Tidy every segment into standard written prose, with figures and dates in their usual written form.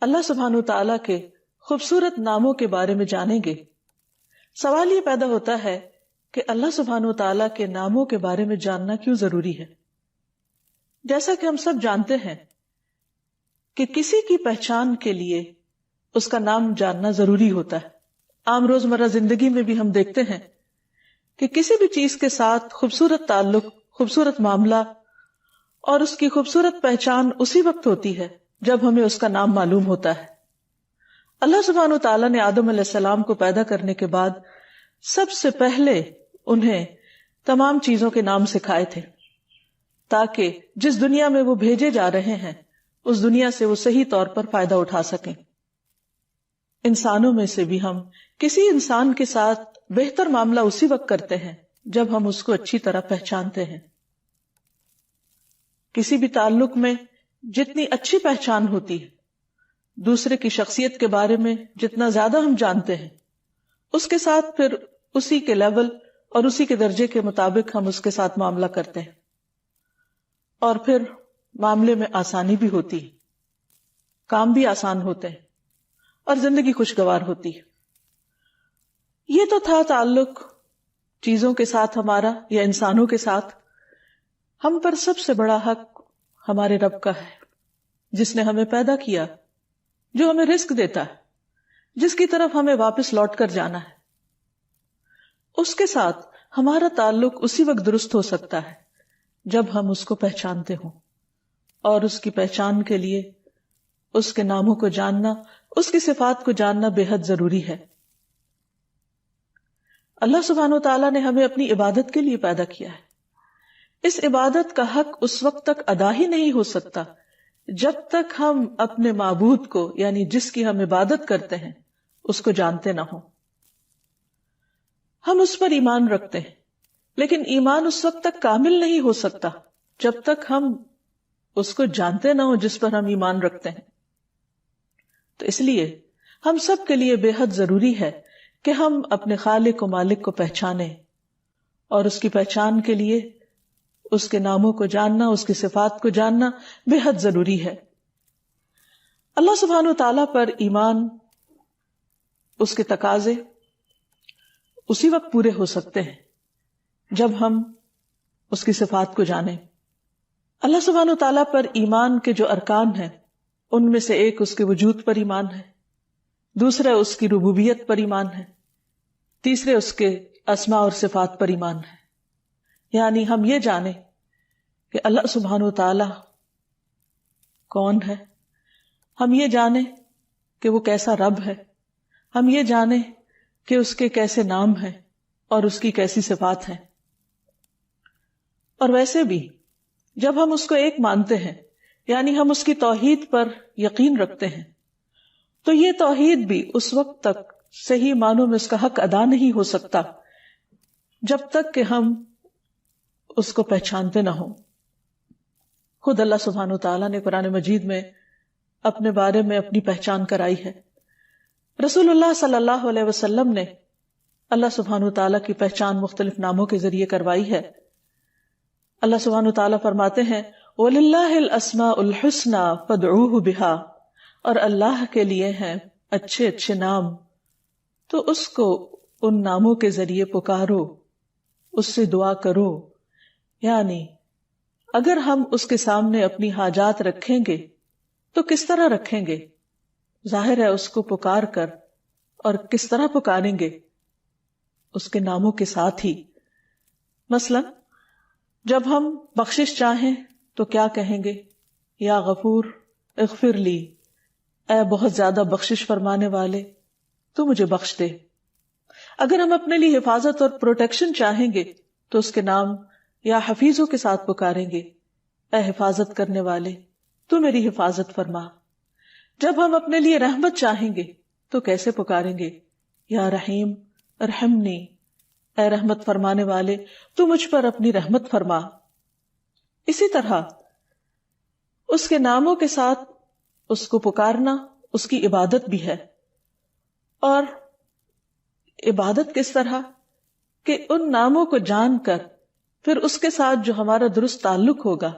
اللہ سبحانہ تعالیٰ کے خوبصورت ناموں کے بارے میں جانیں گے، سوال یہ پیدا ہوتا ہے کہ اللہ سبحانہ تعالیٰ کے ناموں کے بارے میں جاننا کیوں ضروری ہے؟ جیسا کہ ہم سب جانتے ہیں کہ کسی کی پہچان کے لیے اس کا نام جاننا ضروری ہوتا ہے. عام روزمرہ زندگی میں بھی ہم دیکھتے ہیں کہ کسی بھی چیز کے ساتھ خوبصورت تعلق، خوبصورت معاملہ اور اس کی خوبصورت پہچان اسی وقت ہوتی ہے جب ہمیں اس کا نام معلوم ہوتا ہے. اللہ سبحانہ تعالیٰ نے آدم علیہ السلام کو پیدا کرنے کے بعد سب سے پہلے انہیں تمام چیزوں کے نام سکھائے تھے تاکہ جس دنیا میں وہ بھیجے جا رہے ہیں اس دنیا سے وہ صحیح طور پر فائدہ اٹھا سکیں. انسانوں میں سے بھی ہم کسی انسان کے ساتھ بہتر معاملہ اسی وقت کرتے ہیں جب ہم اس کو اچھی طرح پہچانتے ہیں. کسی بھی تعلق میں جتنی اچھی پہچان ہوتی ہے، دوسرے کی شخصیت کے بارے میں جتنا زیادہ ہم جانتے ہیں، اس کے ساتھ پھر اسی کے لیول اور اسی کے درجے کے مطابق ہم اس کے ساتھ معاملہ کرتے ہیں، اور پھر معاملے میں آسانی بھی ہوتی ہے، کام بھی آسان ہوتے ہیں اور زندگی خوشگوار ہوتی ہے. یہ تو تھا تعلق چیزوں کے ساتھ ہمارا یا انسانوں کے ساتھ. ہم پر سب سے بڑا حق ہمارے رب کا ہے، جس نے ہمیں پیدا کیا، جو ہمیں رزق دیتا ہے، جس کی طرف ہمیں واپس لوٹ کر جانا ہے. اس کے ساتھ ہمارا تعلق اسی وقت درست ہو سکتا ہے جب ہم اس کو پہچانتے ہوں، اور اس کی پہچان کے لیے اس کے ناموں کو جاننا، اس کی صفات کو جاننا بے حد ضروری ہے. اللہ سبحانہ وتعالیٰ نے ہمیں اپنی عبادت کے لیے پیدا کیا ہے. اس عبادت کا حق اس وقت تک ادا ہی نہیں ہو سکتا جب تک ہم اپنے معبود کو، یعنی جس کی ہم عبادت کرتے ہیں، اس کو جانتے نہ ہوں. ہم اس پر ایمان رکھتے ہیں، لیکن ایمان اس وقت تک کامل نہیں ہو سکتا جب تک ہم اس کو جانتے نہ ہوں جس پر ہم ایمان رکھتے ہیں. تو اس لیے ہم سب کے لیے بے حد ضروری ہے کہ ہم اپنے خالق و مالک کو پہچانیں، اور اس کی پہچان کے لیے اس کے ناموں کو جاننا، اس کی صفات کو جاننا بے حد ضروری ہے. اللہ سبحانہ وتعالیٰ پر ایمان، اس کے تقاضے اسی وقت پورے ہو سکتے ہیں جب ہم اس کی صفات کو جانیں. اللہ سبحانہ وتعالیٰ پر ایمان کے جو ارکان ہیں، ان میں سے ایک اس کے وجود پر ایمان ہے، دوسرا اس کی ربوبیت پر ایمان ہے، تیسرے اس کے اسماء اور صفات پر ایمان ہے. یعنی ہم یہ جانیں کہ اللہ سبحانہ وتعالیٰ کون ہے، ہم یہ جانیں کہ وہ کیسا رب ہے، ہم یہ جانیں کہ اس کے کیسے نام ہیں اور اس کی کیسی صفات ہیں. اور ویسے بھی جب ہم اس کو ایک مانتے ہیں، یعنی ہم اس کی توحید پر یقین رکھتے ہیں، تو یہ توحید بھی اس وقت تک صحیح معنوں میں اس کا حق ادا نہیں ہو سکتا جب تک کہ ہم اس کو پہچانتے نہ ہوں. خود اللہ سبحانہ تعالیٰ نے قرآن مجید میں اپنے بارے میں اپنی پہچان کرائی ہے. رسول اللہ صلی اللہ علیہ وسلم نے اللہ سبحانہ تعالیٰ کی پہچان مختلف ناموں کے ذریعے کروائی ہے. اللہ سبحانہ تعالیٰ فرماتے ہیں وَلِلَّهِ الْأَسْمَاءُ الْحُسْنَى فَادْعُوهُ بِهَا، اور اللہ کے لیے ہیں اچھے اچھے نام، تو اس کو ان ناموں کے ذریعے پکارو، اس سے دعا کرو. یعنی اگر ہم اس کے سامنے اپنی حاجات رکھیں گے تو کس طرح رکھیں گے؟ ظاہر ہے اس کو پکار کر. اور کس طرح پکاریں گے؟ اس کے ناموں کے ساتھ ہی. مثلا جب ہم بخشش چاہیں تو کیا کہیں گے؟ یا غفور اغفر لی، اے بہت زیادہ بخشش فرمانے والے تو مجھے بخش دے. اگر ہم اپنے لیے حفاظت اور پروٹیکشن چاہیں گے تو اس کے نام یا حفیظوں کے ساتھ پکاریں گے، اے حفاظت کرنے والے تو میری حفاظت فرما. جب ہم اپنے لیے رحمت چاہیں گے تو کیسے پکاریں گے؟ یا رحیم ارحمنی، اے رحمت فرمانے والے تو مجھ پر اپنی رحمت فرما. اسی طرح اس کے ناموں کے ساتھ اس کو پکارنا اس کی عبادت بھی ہے. اور عبادت کس طرح کہ ان ناموں کو جان کر پھر اس کے ساتھ جو ہمارا درست تعلق ہوگا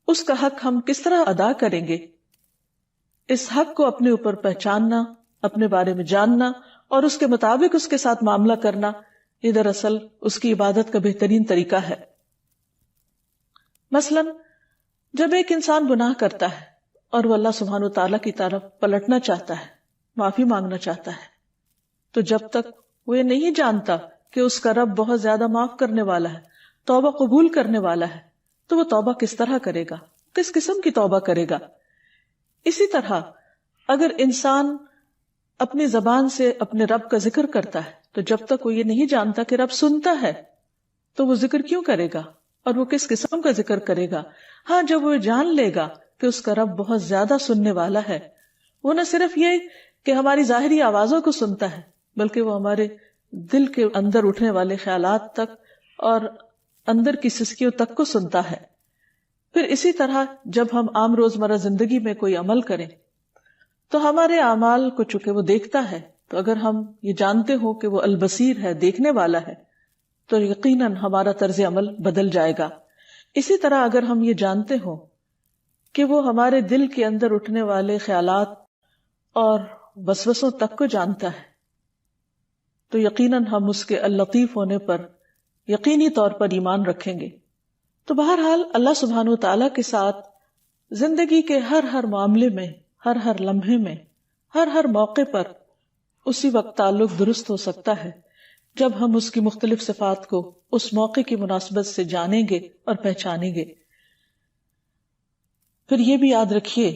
اس کا حق ہم کس طرح ادا کریں گے، اس حق کو اپنے اوپر پہچاننا، اپنے بارے میں جاننا اور اس کے مطابق اس کے ساتھ معاملہ کرنا، یہ دراصل اس کی عبادت کا بہترین طریقہ ہے۔ مثلا جب ایک انسان گناہ کرتا ہے اور وہ اللہ سبحانہ و تعالیٰ کی طرف پلٹنا چاہتا ہے، معافی مانگنا چاہتا ہے، تو جب تک وہ یہ نہیں جانتا کہ اس کا رب بہت زیادہ معاف کرنے والا ہے، توبہ قبول کرنے والا ہے، تو وہ توبہ کس طرح کرے گا، کس قسم کی توبہ کرے گا؟ اسی طرح اگر انسان اپنی زبان سے اپنے رب کا ذکر کرتا ہے، تو جب تک وہ یہ نہیں جانتا کہ رب سنتا ہے تو وہ ذکر کیوں کرے گا اور وہ کس قسم کا ذکر کرے گا؟ ہاں، جب وہ جان لے گا کہ اس کا رب بہت زیادہ سننے والا ہے، وہ نہ صرف یہ کہ ہماری ظاہری آوازوں کو سنتا ہے بلکہ وہ ہمارے دل کے اندر اٹھنے والے خیالات تک اور اندر کی سسکیوں تک کو سنتا ہے۔ پھر اسی طرح جب ہم عام روزمرہ زندگی میں کوئی عمل کریں تو ہمارے اعمال کو چونکہ وہ دیکھتا ہے، تو اگر ہم یہ جانتے ہو کہ وہ البصیر ہے، دیکھنے والا ہے، تو یقیناً ہمارا طرز عمل بدل جائے گا۔ اسی طرح اگر ہم یہ جانتے ہو کہ وہ ہمارے دل کے اندر اٹھنے والے خیالات اور وسوسوں تک کو جانتا ہے، تو یقیناً ہم اس کے اللطیف ہونے پر یقینی طور پر ایمان رکھیں گے۔ تو بہرحال اللہ سبحانہ وتعالیٰ کے ساتھ زندگی کے ہر معاملے میں، ہر لمحے میں، ہر موقع پر اسی وقت تعلق درست ہو سکتا ہے جب ہم اس کی مختلف صفات کو اس موقع کی مناسبت سے جانیں گے اور پہچانیں گے۔ پھر یہ بھی یاد رکھیے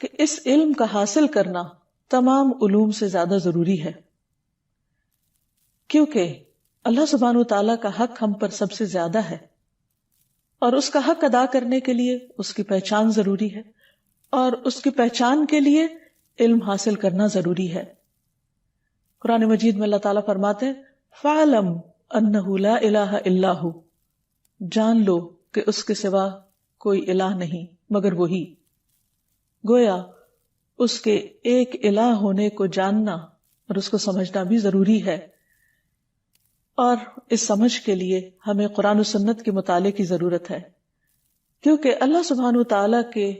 کہ اس علم کا حاصل کرنا تمام علوم سے زیادہ ضروری ہے، کیونکہ اللہ سبحانہ وتعالیٰ کا حق ہم پر سب سے زیادہ ہے، اور اس کا حق ادا کرنے کے لیے اس کی پہچان ضروری ہے، اور اس کی پہچان کے لیے علم حاصل کرنا ضروری ہے۔ قرآن مجید میں اللہ تعالیٰ فرماتے ہیں فَعْلَمْ أَنَّهُ لَا إِلَهَ إِلَّا هُوَ، جان لو کہ اس کے سوا کوئی الہ نہیں مگر وہی۔ گویا اس کے ایک الہ ہونے کو جاننا اور اس کو سمجھنا بھی ضروری ہے، اور اس سمجھ کے لیے ہمیں قرآن و سنت کے مطالعے کی ضرورت ہے، کیونکہ اللہ سبحانہ وتعالیٰ کے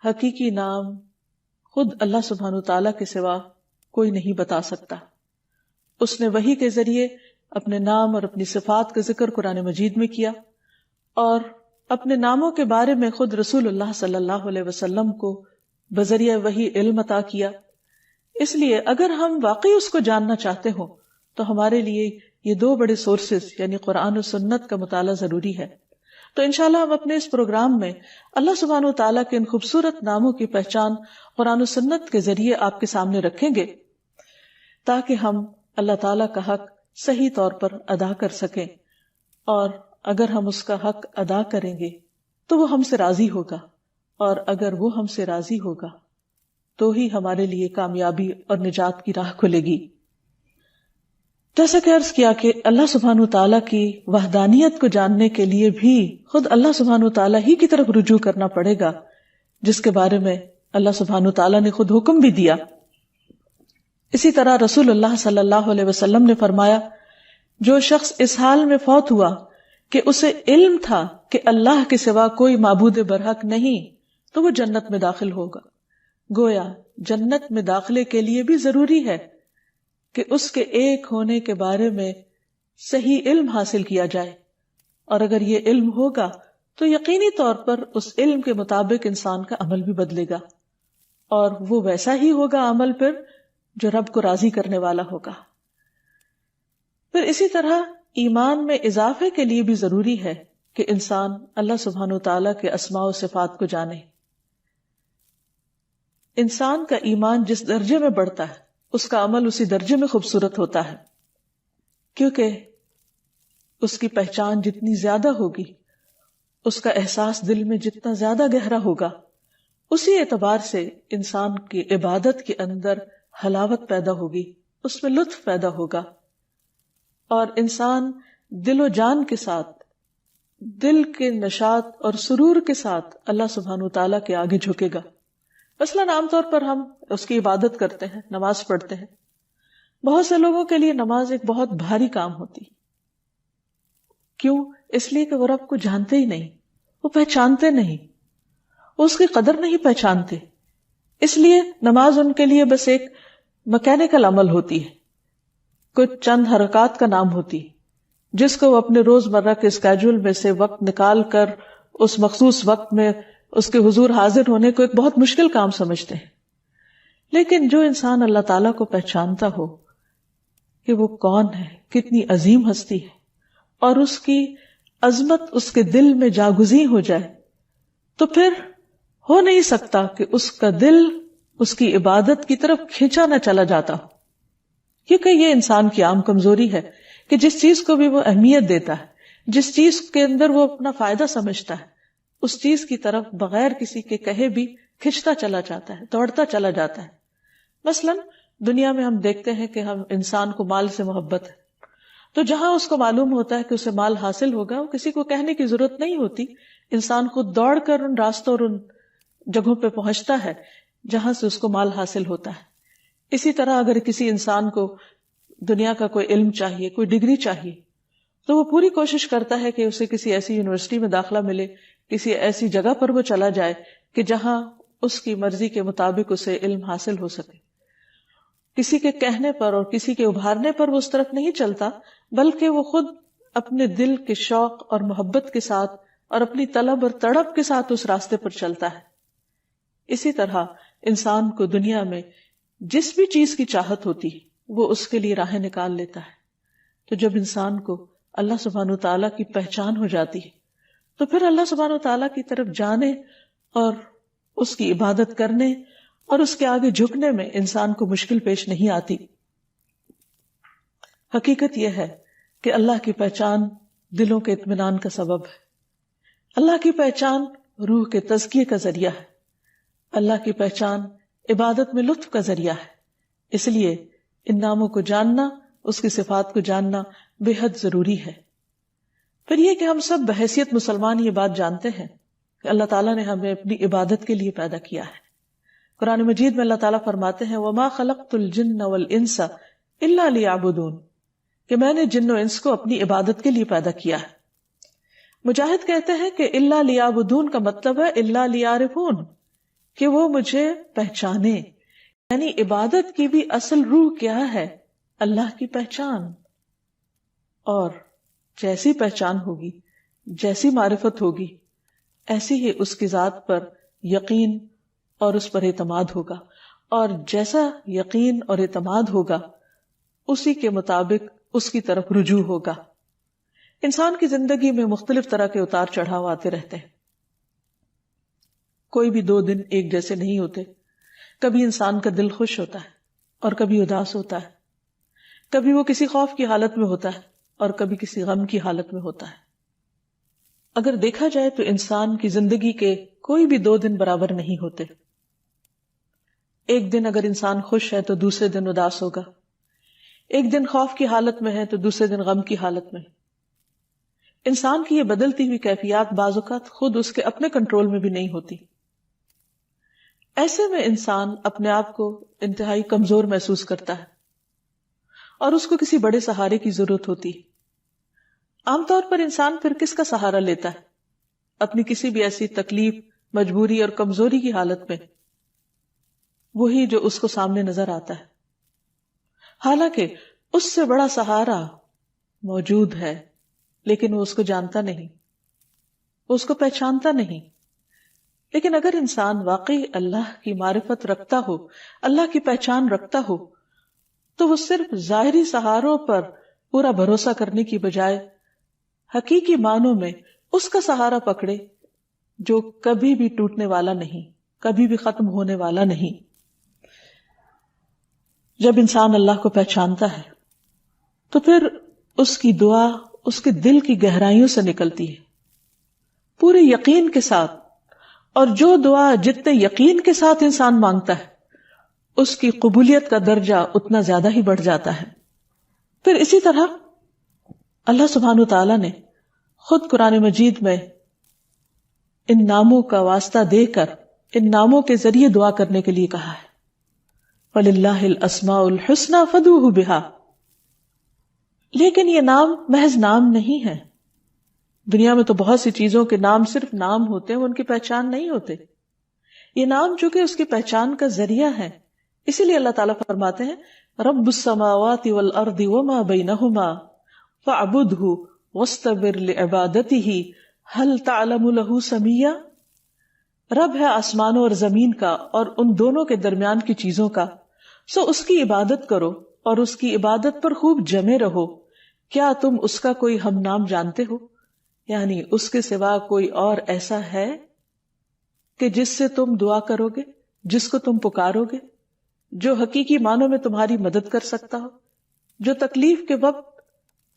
حقیقی نام خود اللہ سبحانہ وتعالیٰ کے سوا کوئی نہیں بتا سکتا۔ اس نے وحی کے ذریعے اپنے نام اور اپنی صفات کا ذکر قرآن مجید میں کیا، اور اپنے ناموں کے بارے میں خود رسول اللہ صلی اللہ علیہ وسلم کو بذریعہ وحی علم عطا کیا۔ اس لیے اگر ہم واقعی اس کو جاننا چاہتے ہوں تو ہمارے لیے یہ دو بڑے سورسز یعنی قرآن و سنت کا مطالعہ ضروری ہے۔ تو انشاءاللہ ہم اپنے اس پروگرام میں اللہ سبحانہ وتعالیٰ کے ان خوبصورت ناموں کی پہچان قرآن و سنت کے ذریعے آپ کے سامنے رکھیں گے، تاکہ ہم اللہ تعالیٰ کا حق صحیح طور پر ادا کر سکیں، اور اگر ہم اس کا حق ادا کریں گے تو وہ ہم سے راضی ہوگا، اور اگر وہ ہم سے راضی ہوگا تو ہی ہمارے لیے کامیابی اور نجات کی راہ کھلے گی۔ جیسا کہ عرض کیا کہ اللہ سبحانہ وتعالیٰ کی وحدانیت کو جاننے کے لیے بھی خود اللہ سبحانہ وتعالیٰ ہی کی طرف رجوع کرنا پڑے گا، جس کے بارے میں اللہ سبحانہ وتعالیٰ نے خود حکم بھی دیا۔ اسی طرح رسول اللہ صلی اللہ علیہ وسلم نے فرمایا، جو شخص اس حال میں فوت ہوا کہ اسے علم تھا کہ اللہ کے سوا کوئی معبود برحق نہیں، تو وہ جنت میں داخل ہوگا۔ گویا جنت میں داخلے کے لیے بھی ضروری ہے کہ اس کے ایک ہونے کے بارے میں صحیح علم حاصل کیا جائے، اور اگر یہ علم ہوگا تو یقینی طور پر اس علم کے مطابق انسان کا عمل بھی بدلے گا، اور وہ ویسا ہی ہوگا عمل پھر جو رب کو راضی کرنے والا ہوگا۔ پھر اسی طرح ایمان میں اضافے کے لیے بھی ضروری ہے کہ انسان اللہ سبحانہ وتعالیٰ کے اسماء و صفات کو جانے۔ انسان کا ایمان جس درجے میں بڑھتا ہے اس کا عمل اسی درجے میں خوبصورت ہوتا ہے، کیونکہ اس کی پہچان جتنی زیادہ ہوگی، اس کا احساس دل میں جتنا زیادہ گہرا ہوگا، اسی اعتبار سے انسان کی عبادت کے اندر حلاوت پیدا ہوگی، اس میں لطف پیدا ہوگا، اور انسان دل و جان کے ساتھ، دل کے نشاط اور سرور کے ساتھ اللہ سبحانہ وتعالیٰ کے آگے جھکے گا۔ مثلاً عام طور پر ہم اس کی عبادت کرتے ہیں، نماز پڑھتے ہیں، بہت سے لوگوں کے لیے نماز ایک بہت بھاری کام ہوتی۔ کیوں؟ اس لیے کہ وہ رب کو جانتے ہی نہیں، وہ پہچانتے نہیں، وہ اس کی قدر نہیں پہچانتے، اس لیے نماز ان کے لیے بس ایک مکینیکل عمل ہوتی ہے، کچھ چند حرکات کا نام ہوتی ہے، جس کو وہ اپنے روزمرہ کے اسکیجول میں سے وقت نکال کر اس مخصوص وقت میں اس کے حضور حاضر ہونے کو ایک بہت مشکل کام سمجھتے ہیں۔ لیکن جو انسان اللہ تعالیٰ کو پہچانتا ہو کہ وہ کون ہے، کتنی عظیم ہستی ہے، اور اس کی عظمت اس کے دل میں جاگزیں ہو جائے، تو پھر ہو نہیں سکتا کہ اس کا دل اس کی عبادت کی طرف کھینچا نہ چلا جاتا ہو، کیونکہ یہ انسان کی عام کمزوری ہے کہ جس چیز کو بھی وہ اہمیت دیتا ہے، جس چیز کے اندر وہ اپنا فائدہ سمجھتا ہے، اس چیز کی طرف بغیر کسی کے کہے بھی کھنچتا چلا جاتا ہے، دوڑتا چلا جاتا ہے۔ مثلا دنیا میں ہم دیکھتے ہیں کہ ہم انسان کو مال سے محبت ہے، تو جہاں اس کو معلوم ہوتا ہے کہ اسے مال حاصل ہوگا، وہ کسی کو کہنے کی ضرورت نہیں ہوتی، انسان خود دوڑ کر ان راستوں اور ان جگہوں پہ پہنچتا ہے جہاں سے اس کو مال حاصل ہوتا ہے۔ اسی طرح اگر کسی انسان کو دنیا کا کوئی علم چاہیے، کوئی ڈگری چاہیے، تو وہ پوری کوشش کرتا ہے کہ اسے کسی ایسی یونیورسٹی میں داخلہ ملے، کسی ایسی جگہ پر وہ چلا جائے کہ جہاں اس کی مرضی کے مطابق اسے علم حاصل ہو سکے۔ کسی کے کہنے پر اور کسی کے ابھارنے پر وہ اس طرف نہیں چلتا، بلکہ وہ خود اپنے دل کے شوق اور محبت کے ساتھ اور اپنی طلب اور تڑپ کے ساتھ اس راستے پر چلتا ہے۔ اسی طرح انسان کو دنیا میں جس بھی چیز کی چاہت ہوتی ہے وہ اس کے لیے راہیں نکال لیتا ہے۔ تو جب انسان کو اللہ سبحانہ وتعالیٰ کی پہچان ہو جاتی ہے تو پھر اللہ سبحانہ وتعالیٰ کی طرف جانے اور اس کی عبادت کرنے اور اس کے آگے جھکنے میں انسان کو مشکل پیش نہیں آتی۔ حقیقت یہ ہے کہ اللہ کی پہچان دلوں کے اطمینان کا سبب ہے، اللہ کی پہچان روح کے تزکیے کا ذریعہ ہے، اللہ کی پہچان عبادت میں لطف کا ذریعہ ہے۔ اس لیے ان ناموں کو جاننا، اس کی صفات کو جاننا بے حد ضروری ہے۔ پھر یہ کہ ہم سب بحیثیت مسلمان یہ بات جانتے ہیں کہ اللہ تعالیٰ نے ہمیں اپنی عبادت کے لیے پیدا کیا ہے۔ قرآن مجید میں اللہ تعالیٰ فرماتے ہیں وَمَا خَلَقْتُ الْجِنَّ وَالْإِنسَ إِلَّا لِيَعْبُدُونَ، کہ میں نے جن و انس کو اپنی عبادت کے لیے پیدا کیا ہے۔ مجاہد کہتے ہیں کہ إِلَّا لِيَعْبُدُونَ کا مطلب ہے إِلَّا لِيَعْرِفُونَ، کہ وہ مجھے پہچانے، یعنی عبادت کی بھی اصل روح کیا ہے؟ اللہ کی پہچان۔ اور جیسی پہچان ہوگی، جیسی معرفت ہوگی، ایسی ہی اس کی ذات پر یقین اور اس پر اعتماد ہوگا، اور جیسا یقین اور اعتماد ہوگا اسی کے مطابق اس کی طرف رجوع ہوگا۔ انسان کی زندگی میں مختلف طرح کے اتار چڑھاؤ آتے رہتے ہیں، کوئی بھی 2 دن ایک جیسے نہیں ہوتے۔ کبھی انسان کا دل خوش ہوتا ہے اور کبھی اداس ہوتا ہے، کبھی وہ کسی خوف کی حالت میں ہوتا ہے اور کبھی کسی غم کی حالت میں ہوتا ہے۔ اگر دیکھا جائے تو انسان کی زندگی کے کوئی بھی 2 دن برابر نہیں ہوتے۔ ایک دن اگر انسان خوش ہے تو دوسرے دن اداس ہوگا، ایک دن خوف کی حالت میں ہے تو دوسرے دن غم کی حالت میں۔ انسان کی یہ بدلتی ہوئی کیفیات بعض اوقات خود اس کے اپنے کنٹرول میں بھی نہیں ہوتی۔ ایسے میں انسان اپنے آپ کو انتہائی کمزور محسوس کرتا ہے اور اس کو کسی بڑے سہارے کی ضرورت ہوتی ہے۔ عام طور پر انسان پھر کس کا سہارا لیتا ہے؟ اپنی کسی بھی ایسی تکلیف، مجبوری اور کمزوری کی حالت میں وہی جو اس کو سامنے نظر آتا ہے، حالانکہ اس سے بڑا سہارا موجود ہے، لیکن وہ اس کو جانتا نہیں، وہ اس کو پہچانتا نہیں۔ لیکن اگر انسان واقعی اللہ کی معرفت رکھتا ہو، اللہ کی پہچان رکھتا ہو، تو وہ صرف ظاہری سہاروں پر پورا بھروسہ کرنے کی بجائے حقیقی معنوں میں اس کا سہارا پکڑے جو کبھی بھی ٹوٹنے والا نہیں، کبھی بھی ختم ہونے والا نہیں۔ جب انسان اللہ کو پہچانتا ہے تو پھر اس کی دعا اس کے دل کی گہرائیوں سے نکلتی ہے، پورے یقین کے ساتھ، اور جو دعا جتنے یقین کے ساتھ انسان مانگتا ہے اس کی قبولیت کا درجہ اتنا زیادہ ہی بڑھ جاتا ہے۔ پھر اسی طرح اللہ سبحانہ وتعالیٰ نے خود قرآن مجید میں ان ناموں کا واسطہ دے کر ان ناموں کے ذریعے دعا کرنے کے لیے کہا ہے، وَلِلَّهِ الْأَسْمَاءُ الْحُسْنَى فَادْعُوهُ بِهَا۔ لیکن یہ نام محض نام نہیں ہے۔ دنیا میں تو بہت سی چیزوں کے نام صرف نام ہوتے ہیں، وہ ان کی پہچان نہیں ہوتے۔ یہ نام چونکہ اس کی پہچان کا ذریعہ ہے، اسی لیے اللہ تعالیٰ فرماتے ہیں رب السماوات والارض وما بینہما فاعبدہ واستبر لعبادتہ هل تعلم له سمیہ. رب ہے آسمانوں اور زمین کا اور ان دونوں کے درمیان کی چیزوں کا، سو اس کی عبادت کرو اور اس کی عبادت پر خوب جمے رہو. کیا تم اس کا کوئی ہم نام جانتے ہو؟ یعنی اس کے سوا کوئی اور ایسا ہے کہ جس سے تم دعا کرو گے، جس کو تم پکارو گے، جو حقیقی معنوں میں تمہاری مدد کر سکتا ہو، جو تکلیف کے وقت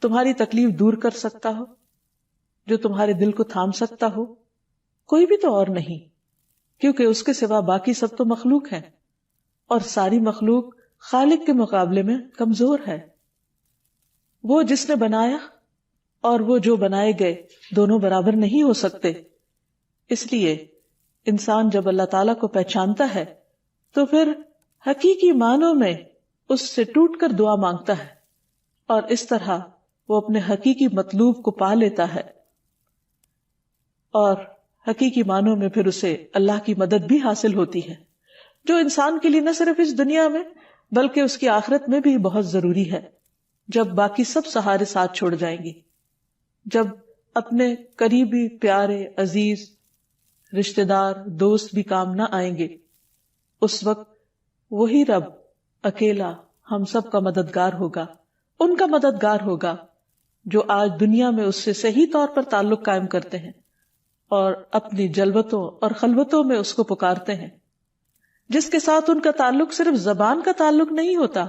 تمہاری تکلیف دور کر سکتا ہو، جو تمہارے دل کو تھام سکتا ہو؟ کوئی بھی تو اور نہیں، کیونکہ اس کے سوا باقی سب تو مخلوق ہیں، اور ساری مخلوق خالق کے مقابلے میں کمزور ہے. وہ جس نے بنایا اور وہ جو بنائے گئے دونوں برابر نہیں ہو سکتے. اس لیے انسان جب اللہ تعالیٰ کو پہچانتا ہے تو پھر حقیقی معنوں میں اس سے ٹوٹ کر دعا مانگتا ہے، اور اس طرح وہ اپنے حقیقی مطلوب کو پا لیتا ہے، اور حقیقی معنوں میں پھر اسے اللہ کی مدد بھی حاصل ہوتی ہے، جو انسان کے لیے نہ صرف اس دنیا میں بلکہ اس کی آخرت میں بھی بہت ضروری ہے، جب باقی سب سہارے ساتھ چھوڑ جائیں گے، جب اپنے قریبی پیارے عزیز رشتہ دار دوست بھی کام نہ آئیں گے، اس وقت وہی رب اکیلا ہم سب کا مددگار ہوگا، ان کا مددگار ہوگا جو آج دنیا میں اس سے صحیح طور پر تعلق قائم کرتے ہیں اور اپنی جلوتوں اور خلوتوں میں اس کو پکارتے ہیں، جس کے ساتھ ان کا تعلق صرف زبان کا تعلق نہیں ہوتا،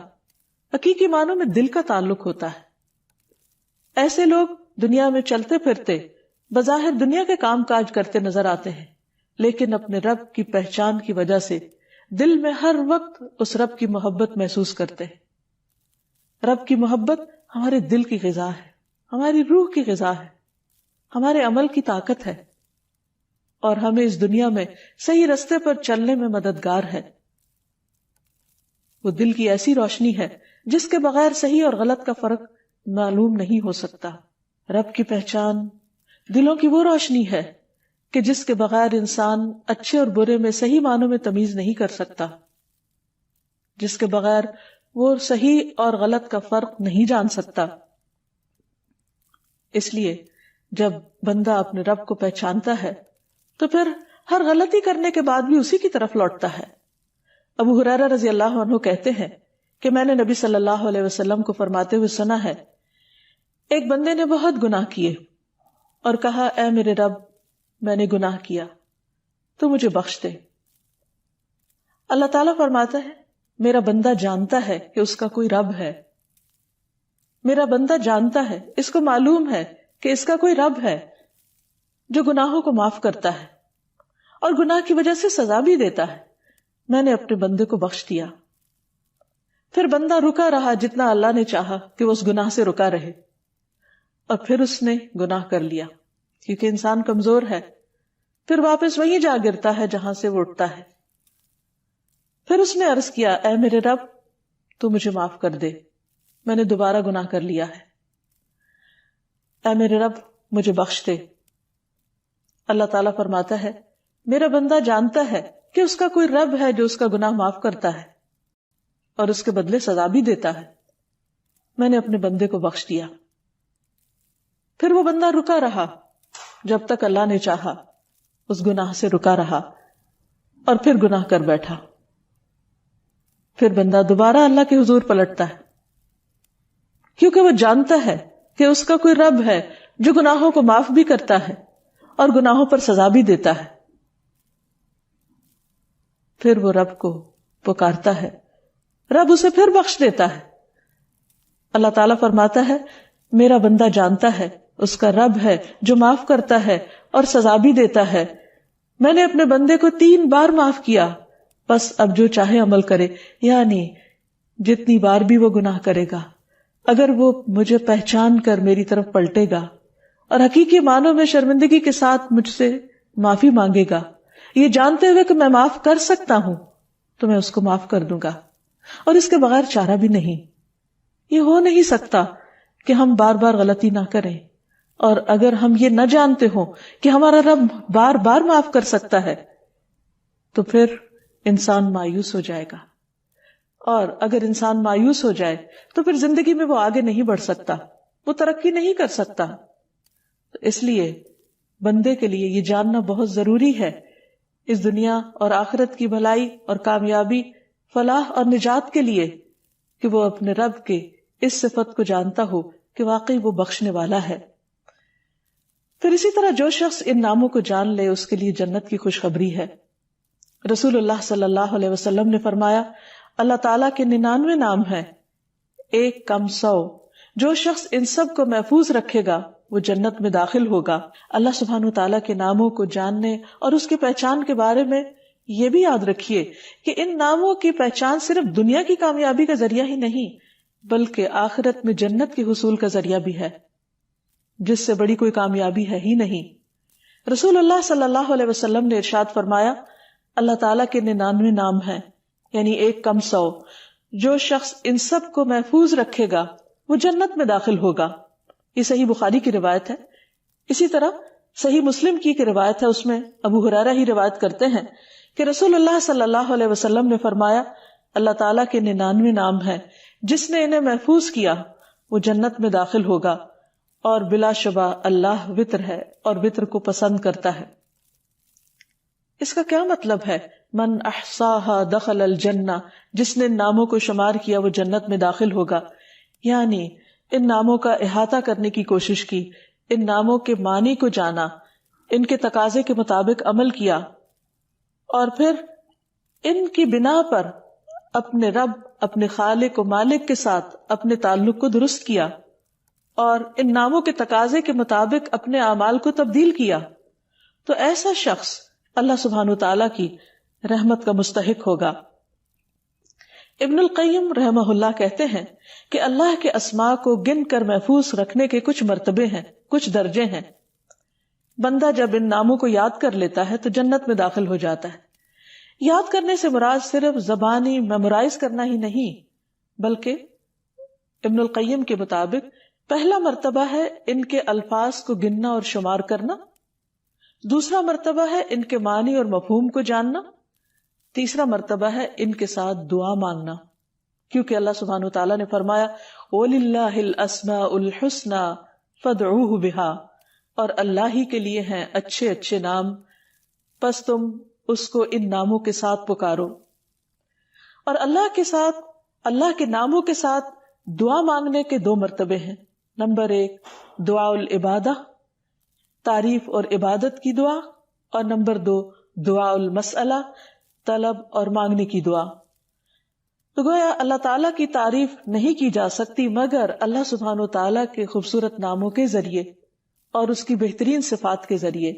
حقیقی معنوں میں دل کا تعلق ہوتا ہے. ایسے لوگ دنیا میں چلتے پھرتے بظاہر دنیا کے کام کاج کرتے نظر آتے ہیں، لیکن اپنے رب کی پہچان کی وجہ سے دل میں ہر وقت اس رب کی محبت محسوس کرتے ہیں. رب کی محبت ہمارے دل کی غذا ہے، ہماری روح کی غذا ہے، ہمارے عمل کی طاقت ہے، اور ہمیں اس دنیا میں صحیح رستے پر چلنے میں مددگار ہے. وہ دل کی ایسی روشنی ہے جس کے بغیر صحیح اور غلط کا فرق معلوم نہیں ہو سکتا. رب کی پہچان دلوں کی وہ روشنی ہے کہ جس کے بغیر انسان اچھے اور برے میں صحیح معنوں میں تمیز نہیں کر سکتا، جس کے بغیر وہ صحیح اور غلط کا فرق نہیں جان سکتا. اس لیے جب بندہ اپنے رب کو پہچانتا ہے تو پھر ہر غلطی کرنے کے بعد بھی اسی کی طرف لوٹتا ہے. ابو ہریرہ رضی اللہ عنہ کہتے ہیں کہ میں نے نبی صلی اللہ علیہ وسلم کو فرماتے ہوئے سنا ہے، ایک بندے نے بہت گناہ کیے اور کہا اے میرے رب میں نے گناہ کیا تو مجھے بخش دے. اللہ تعالیٰ فرماتا ہے میرا بندہ جانتا ہے کہ اس کا کوئی رب ہے، میرا بندہ جانتا ہے، اس کو معلوم ہے کہ اس کا کوئی رب ہے جو گناہوں کو معاف کرتا ہے اور گناہ کی وجہ سے سزا بھی دیتا ہے. میں نے اپنے بندے کو بخش دیا. پھر بندہ رکا رہا جتنا اللہ نے چاہا کہ وہ اس گناہ سے رکا رہے، اور پھر اس نے گناہ کر لیا، کیونکہ انسان کمزور ہے، پھر واپس وہیں جا گرتا ہے جہاں سے وہ اٹھتا ہے. پھر اس نے عرض کیا اے میرے رب تو مجھے معاف کر دے، میں نے دوبارہ گناہ کر لیا ہے، اے میرے رب مجھے بخش دے. اللہ تعالیٰ فرماتا ہے میرا بندہ جانتا ہے کہ اس کا کوئی رب ہے جو اس کا گناہ معاف کرتا ہے اور اس کے بدلے سزا بھی دیتا ہے. میں نے اپنے بندے کو بخش دیا. پھر وہ بندہ رکا رہا جب تک اللہ نے چاہا، اس گناہ سے رکا رہا اور پھر گناہ کر بیٹھا. پھر بندہ دوبارہ اللہ کے حضور پلٹتا ہے، کیونکہ وہ جانتا ہے کہ اس کا کوئی رب ہے جو گناہوں کو معاف بھی کرتا ہے اور گناہوں پر سزا بھی دیتا ہے. پھر وہ رب کو پکارتا ہے، رب اسے پھر بخش دیتا ہے. اللہ تعالیٰ فرماتا ہے میرا بندہ جانتا ہے اس کا رب ہے جو معاف کرتا ہے اور سزا بھی دیتا ہے. میں نے اپنے بندے کو 3 بار معاف کیا، بس اب جو چاہے عمل کرے، یعنی جتنی بار بھی وہ گناہ کرے گا، اگر وہ مجھے پہچان کر میری طرف پلٹے گا اور حقیقی معنوں میں شرمندگی کے ساتھ مجھ سے معافی مانگے گا، یہ جانتے ہوئے کہ میں معاف کر سکتا ہوں، تو میں اس کو معاف کر دوں گا، اور اس کے بغیر چارہ بھی نہیں. یہ ہو نہیں سکتا کہ ہم بار بار غلطی نہ کریں، اور اگر ہم یہ نہ جانتے ہوں کہ ہمارا رب بار بار معاف کر سکتا ہے تو پھر انسان مایوس ہو جائے گا، اور اگر انسان مایوس ہو جائے تو پھر زندگی میں وہ آگے نہیں بڑھ سکتا، وہ ترقی نہیں کر سکتا. تو اس لیے بندے کے لیے یہ جاننا بہت ضروری ہے، اس دنیا اور آخرت کی بھلائی اور کامیابی، فلاح اور نجات کے لیے، کہ وہ اپنے رب کے اس صفت کو جانتا ہو کہ واقعی وہ بخشنے والا ہے. پھر اسی طرح جو شخص ان ناموں کو جان لے اس کے لیے جنت کی خوشخبری ہے. رسول اللہ صلی اللہ علیہ وسلم نے فرمایا، اللہ تعالیٰ کے 99 نام ہیں، ایک کم 100. جو شخص ان سب کو محفوظ رکھے گا وہ جنت میں داخل ہوگا. اللہ سبحانہ وتعالیٰ کے ناموں کو جاننے اور اس کی پہچان کے بارے میں یہ بھی یاد رکھیے کہ ان ناموں کی پہچان صرف دنیا کی کامیابی کا ذریعہ ہی نہیں بلکہ آخرت میں جنت کے حصول کا ذریعہ بھی ہے، جس سے بڑی کوئی کامیابی ہے ہی نہیں. رسول اللہ صلی اللہ علیہ وسلم نے ارشاد فرمایا، اللہ تعالیٰ کے 99 نام ہیں، یعنی ایک کم 100. جو شخص ان سب کو محفوظ رکھے گا وہ جنت میں داخل ہوگا. یہ صحیح بخاری کی روایت ہے. اسی طرح صحیح مسلم کی روایت ہے، اس میں ابو ہریرہ ہی روایت کرتے ہیں کہ رسول اللہ صلی اللہ علیہ وسلم نے فرمایا، اللہ تعالیٰ کے 99 نام ہیں، جس نے انہیں محفوظ کیا وہ جنت میں داخل ہوگا، اور بلا شبہ اللہ وتر ہے اور وتر کو پسند کرتا ہے. اس کا کیا مطلب ہے؟ من احصاها دخل الجنہ، جس نے ان ناموں کو شمار کیا وہ جنت میں داخل ہوگا. یعنی ان ناموں کا احاطہ کرنے کی کوشش کی، ان ناموں کے معنی کو جانا، ان کے تقاضے کے مطابق عمل کیا، اور پھر ان کی بنا پر اپنے رب، اپنے خالق و مالک کے ساتھ اپنے تعلق کو درست کیا، اور ان ناموں کے تقاضے کے مطابق اپنے اعمال کو تبدیل کیا، تو ایسا شخص اللہ سبحانہ تعالیٰ کی رحمت کا مستحق ہوگا. ابن القیم رحمہ اللہ کہتے ہیں کہ اللہ کے اسماء کو گن کر محفوظ رکھنے کے کچھ مرتبے ہیں، کچھ درجے ہیں. بندہ جب ان ناموں کو یاد کر لیتا ہے تو جنت میں داخل ہو جاتا ہے. یاد کرنے سے مراد صرف زبانی میمورائز کرنا ہی نہیں، بلکہ ابن القیم کے مطابق پہلا مرتبہ ہے ان کے الفاظ کو گننا اور شمار کرنا، دوسرا مرتبہ ہے ان کے معنی اور مفہوم کو جاننا، تیسرا مرتبہ ہے ان کے ساتھ دعا مانگنا، کیونکہ اللہ سبحانہ وتعالیٰ نے فرمایا وَلِلَّهِ الْأَسْمَاءُ الْحُسْنَى فَادْعُوهُ بِهَا، اور اللہ ہی کے لیے ہیں اچھے اچھے نام، پس تم اس کو ان ناموں کے ساتھ پکارو. اور اللہ کے ناموں کے ساتھ دعا مانگنے کے 2 مرتبے ہیں. نمبر 1 دعاء العبادہ، تعریف اور عبادت کی دعا، اور نمبر 2 دعاء المسئلہ، طلب اور مانگنے کی دعا. تو گویا اللہ تعالیٰ کی تعریف نہیں کی جا سکتی مگر اللہ سبحانہ وتعالیٰ کے خوبصورت ناموں کے ذریعے اور اس کی بہترین صفات کے ذریعے.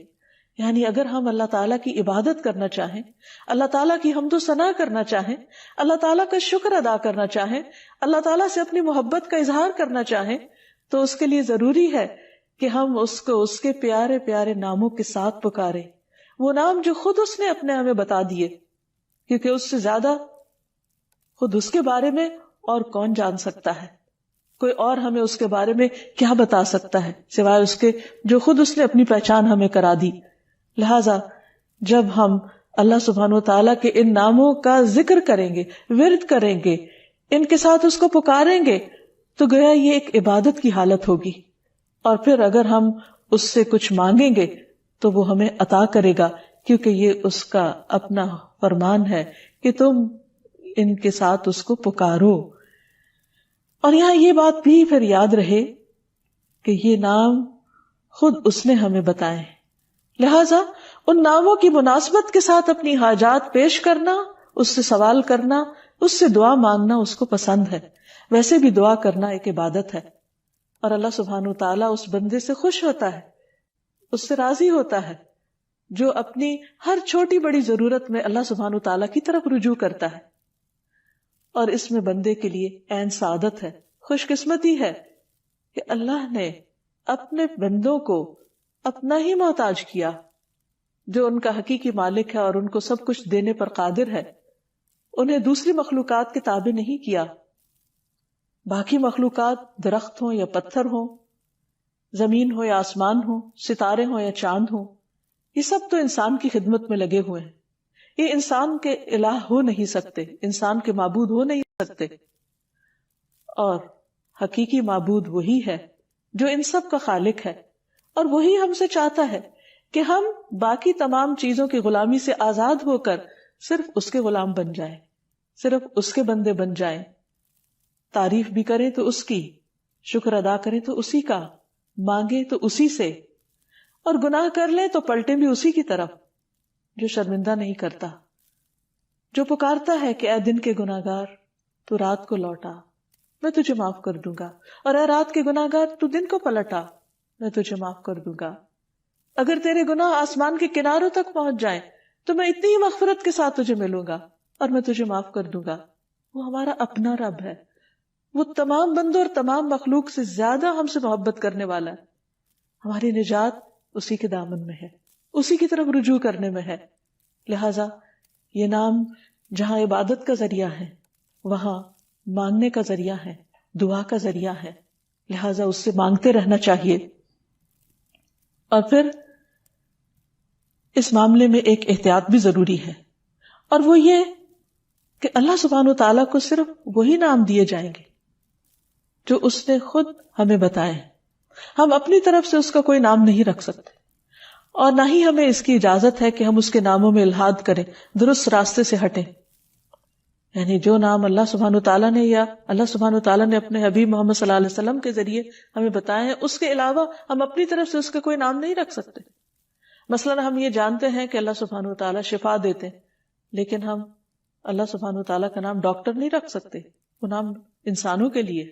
یعنی اگر ہم اللہ تعالیٰ کی عبادت کرنا چاہیں، اللہ تعالیٰ کی حمد و ثنا کرنا چاہیں، اللہ تعالیٰ کا شکر ادا کرنا چاہیں، اللہ تعالیٰ سے اپنی محبت کا اظہار کرنا چاہیں، تو اس کے لیے ضروری ہے کہ ہم اس کو اس کے پیارے پیارے ناموں کے ساتھ پکاریں، وہ نام جو خود اس نے اپنے ہمیں بتا دیے، کیونکہ اس سے زیادہ خود اس کے بارے میں اور کون جان سکتا ہے. کوئی اور ہمیں اس کے بارے میں کیا بتا سکتا ہے سوائے اس کے جو خود اس نے اپنی پہچان ہمیں کرا دی. لہذا جب ہم اللہ سبحانہ وتعالیٰ کے ان ناموں کا ذکر کریں گے، ورد کریں گے، ان کے ساتھ اس کو پکاریں گے، تو گویا یہ ایک عبادت کی حالت ہوگی. اور پھر اگر ہم اس سے کچھ مانگیں گے تو وہ ہمیں عطا کرے گا، کیونکہ یہ اس کا اپنا فرمان ہے کہ تم ان کے ساتھ اس کو پکارو. اور یہاں یہ بات بھی پھر یاد رہے کہ یہ نام خود اس نے ہمیں بتائے، لہذا ان ناموں کی مناسبت کے ساتھ اپنی حاجات پیش کرنا، اس سے سوال کرنا، اس سے دعا مانگنا اس کو پسند ہے. ویسے بھی دعا کرنا ایک عبادت ہے، اور اللہ سبحانہ وتعالیٰ اس بندے سے خوش ہوتا ہے، اس سے راضی ہوتا ہے جو اپنی ہر چھوٹی بڑی ضرورت میں اللہ سبحانہ وتعالیٰ کی طرف رجوع کرتا ہے. اور اس میں بندے کے لیے عین سعادت ہے، خوش قسمتی ہے کہ اللہ نے اپنے بندوں کو اپنا ہی محتاج کیا، جو ان کا حقیقی مالک ہے اور ان کو سب کچھ دینے پر قادر ہے. انہیں دوسری مخلوقات کے تابع نہیں کیا. باقی مخلوقات درخت ہوں یا پتھر ہوں، زمین ہو یا آسمان ہو، ستارے ہوں یا چاند ہوں، یہ سب تو انسان کی خدمت میں لگے ہوئے ہیں. یہ انسان کے الہ ہو نہیں سکتے، انسان کے معبود ہو نہیں سکتے، اور حقیقی معبود وہی ہے جو ان سب کا خالق ہے، اور وہی ہم سے چاہتا ہے کہ ہم باقی تمام چیزوں کی غلامی سے آزاد ہو کر صرف اس کے غلام بن جائیں، صرف اس کے بندے بن جائیں، تعریف بھی کریں تو اس کی، شکر ادا کریں تو اسی کا، مانگیں تو اسی سے، اور گناہ کر لیں تو پلٹیں بھی اسی کی طرف جو شرمندہ نہیں کرتا، جو پکارتا ہے کہ اے دن کے گناہگار تو رات کو لوٹا، میں تجھے معاف کر دوں گا، اور اے رات کے گناہگار تو دن کو پلٹا، میں تجھے معاف کر دوں گا۔ اگر تیرے گناہ آسمان کے کناروں تک پہنچ جائیں تو میں اتنی ہی مغفرت کے ساتھ تجھے ملوں گا اور میں تجھے معاف کر دوں گا۔ وہ ہمارا اپنا رب ہے، وہ تمام بندوں اور تمام مخلوق سے زیادہ ہم سے محبت کرنے والا ہے۔ ہماری نجات اسی کے دامن میں ہے، اسی کی طرف رجوع کرنے میں ہے۔ لہٰذا یہ نام جہاں عبادت کا ذریعہ ہے، وہاں مانگنے کا ذریعہ ہے، دعا کا ذریعہ ہے، لہٰذا اس سے مانگتے رہنا چاہیے۔ اور پھر اس معاملے میں ایک احتیاط بھی ضروری ہے، اور وہ یہ کہ اللہ سبحانہ وتعالیٰ کو صرف وہی نام دیے جائیں گے جو اس نے خود ہمیں بتائے۔ ہم اپنی طرف سے اس کا کوئی نام نہیں رکھ سکتے، اور نہ ہی ہمیں اس کی اجازت ہے کہ ہم اس کے ناموں میں الحاد کریں، درست راستے سے ہٹیں۔ یعنی جو نام اللہ سبحانہ وتعالیٰ نے یا اللہ سبحانہ وتعالیٰ نے اپنے حبیب محمد صلی اللہ علیہ وسلم کے ذریعے ہمیں بتائے ہیں، اس کے علاوہ ہم اپنی طرف سے اس کا کوئی نام نہیں رکھ سکتے۔ مثلا ہم یہ جانتے ہیں کہ اللہ سبحانہ وتعالیٰ شفا دیتے ہیں، لیکن ہم اللہ سبحانہ وتعالیٰ کا نام ڈاکٹر نہیں رکھ سکتے، وہ نام انسانوں کے لیے۔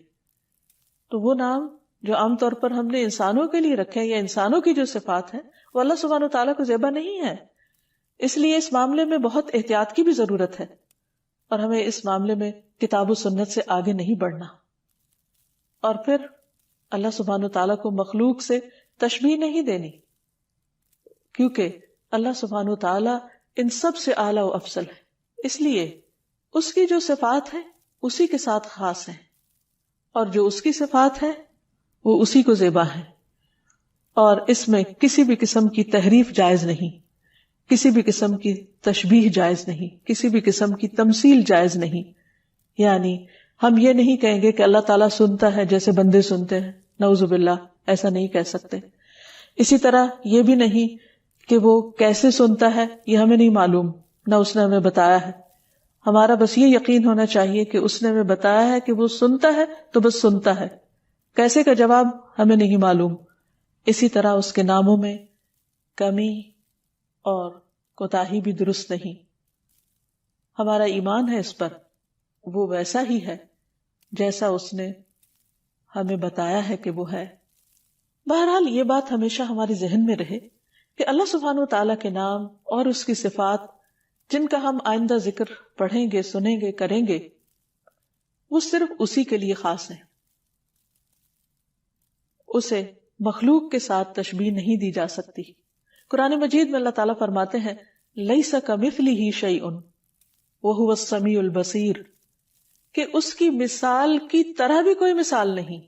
تو وہ نام جو عام طور پر ہم نے انسانوں کے لیے رکھے ہیں یا انسانوں کی جو صفات ہیں، وہ اللہ سبحانہ وتعالیٰ کو زیبا نہیں ہے۔ اس لیے اس معاملے میں بہت احتیاط کی بھی ضرورت ہے، اور ہمیں اس معاملے میں کتاب و سنت سے آگے نہیں بڑھنا۔ اور پھر اللہ سبحانہ وتعالیٰ کو مخلوق سے تشبیہ نہیں دینی، کیونکہ اللہ سبحانہ وتعالیٰ ان سب سے اعلیٰ و افضل ہے، اس لیے اس کی جو صفات ہیں اسی کے ساتھ خاص ہیں، اور جو اس کی صفات ہیں وہ اسی کو زیبا ہے، اور اس میں کسی بھی قسم کی تحریف جائز نہیں، کسی بھی قسم کی تشبیہ جائز نہیں، کسی بھی قسم کی تمثیل جائز نہیں۔ یعنی ہم یہ نہیں کہیں گے کہ اللہ تعالیٰ سنتا ہے جیسے بندے سنتے ہیں، نعوذ باللہ، ایسا نہیں کہہ سکتے۔ اسی طرح یہ بھی نہیں کہ وہ کیسے سنتا ہے یہ ہمیں نہیں معلوم، نہ اس نے ہمیں بتایا ہے۔ ہمارا بس یہ یقین ہونا چاہیے کہ اس نے ہمیں بتایا ہے کہ وہ سنتا ہے تو بس سنتا ہے، کیسے کا جواب ہمیں نہیں معلوم۔ اسی طرح اس کے ناموں میں کمی اور کوتاہی بھی درست نہیں۔ ہمارا ایمان ہے اس پر، وہ ویسا ہی ہے جیسا اس نے ہمیں بتایا ہے کہ وہ ہے۔ بہرحال یہ بات ہمیشہ ہمارے ذہن میں رہے کہ اللہ سبحانہ وتعالیٰ کے نام اور اس کی صفات جن کا ہم آئندہ ذکر پڑھیں گے، سنیں گے، کریں گے، وہ صرف اسی کے لیے خاص ہیں، اسے مخلوق کے ساتھ تشبیہ نہیں دی جا سکتی۔ قرآن مجید میں اللہ تعالیٰ فرماتے ہیں لیس کمثلہ شیء وہو السمیع البصیر، کہ اس کی مثال کی طرح بھی کوئی مثال نہیں،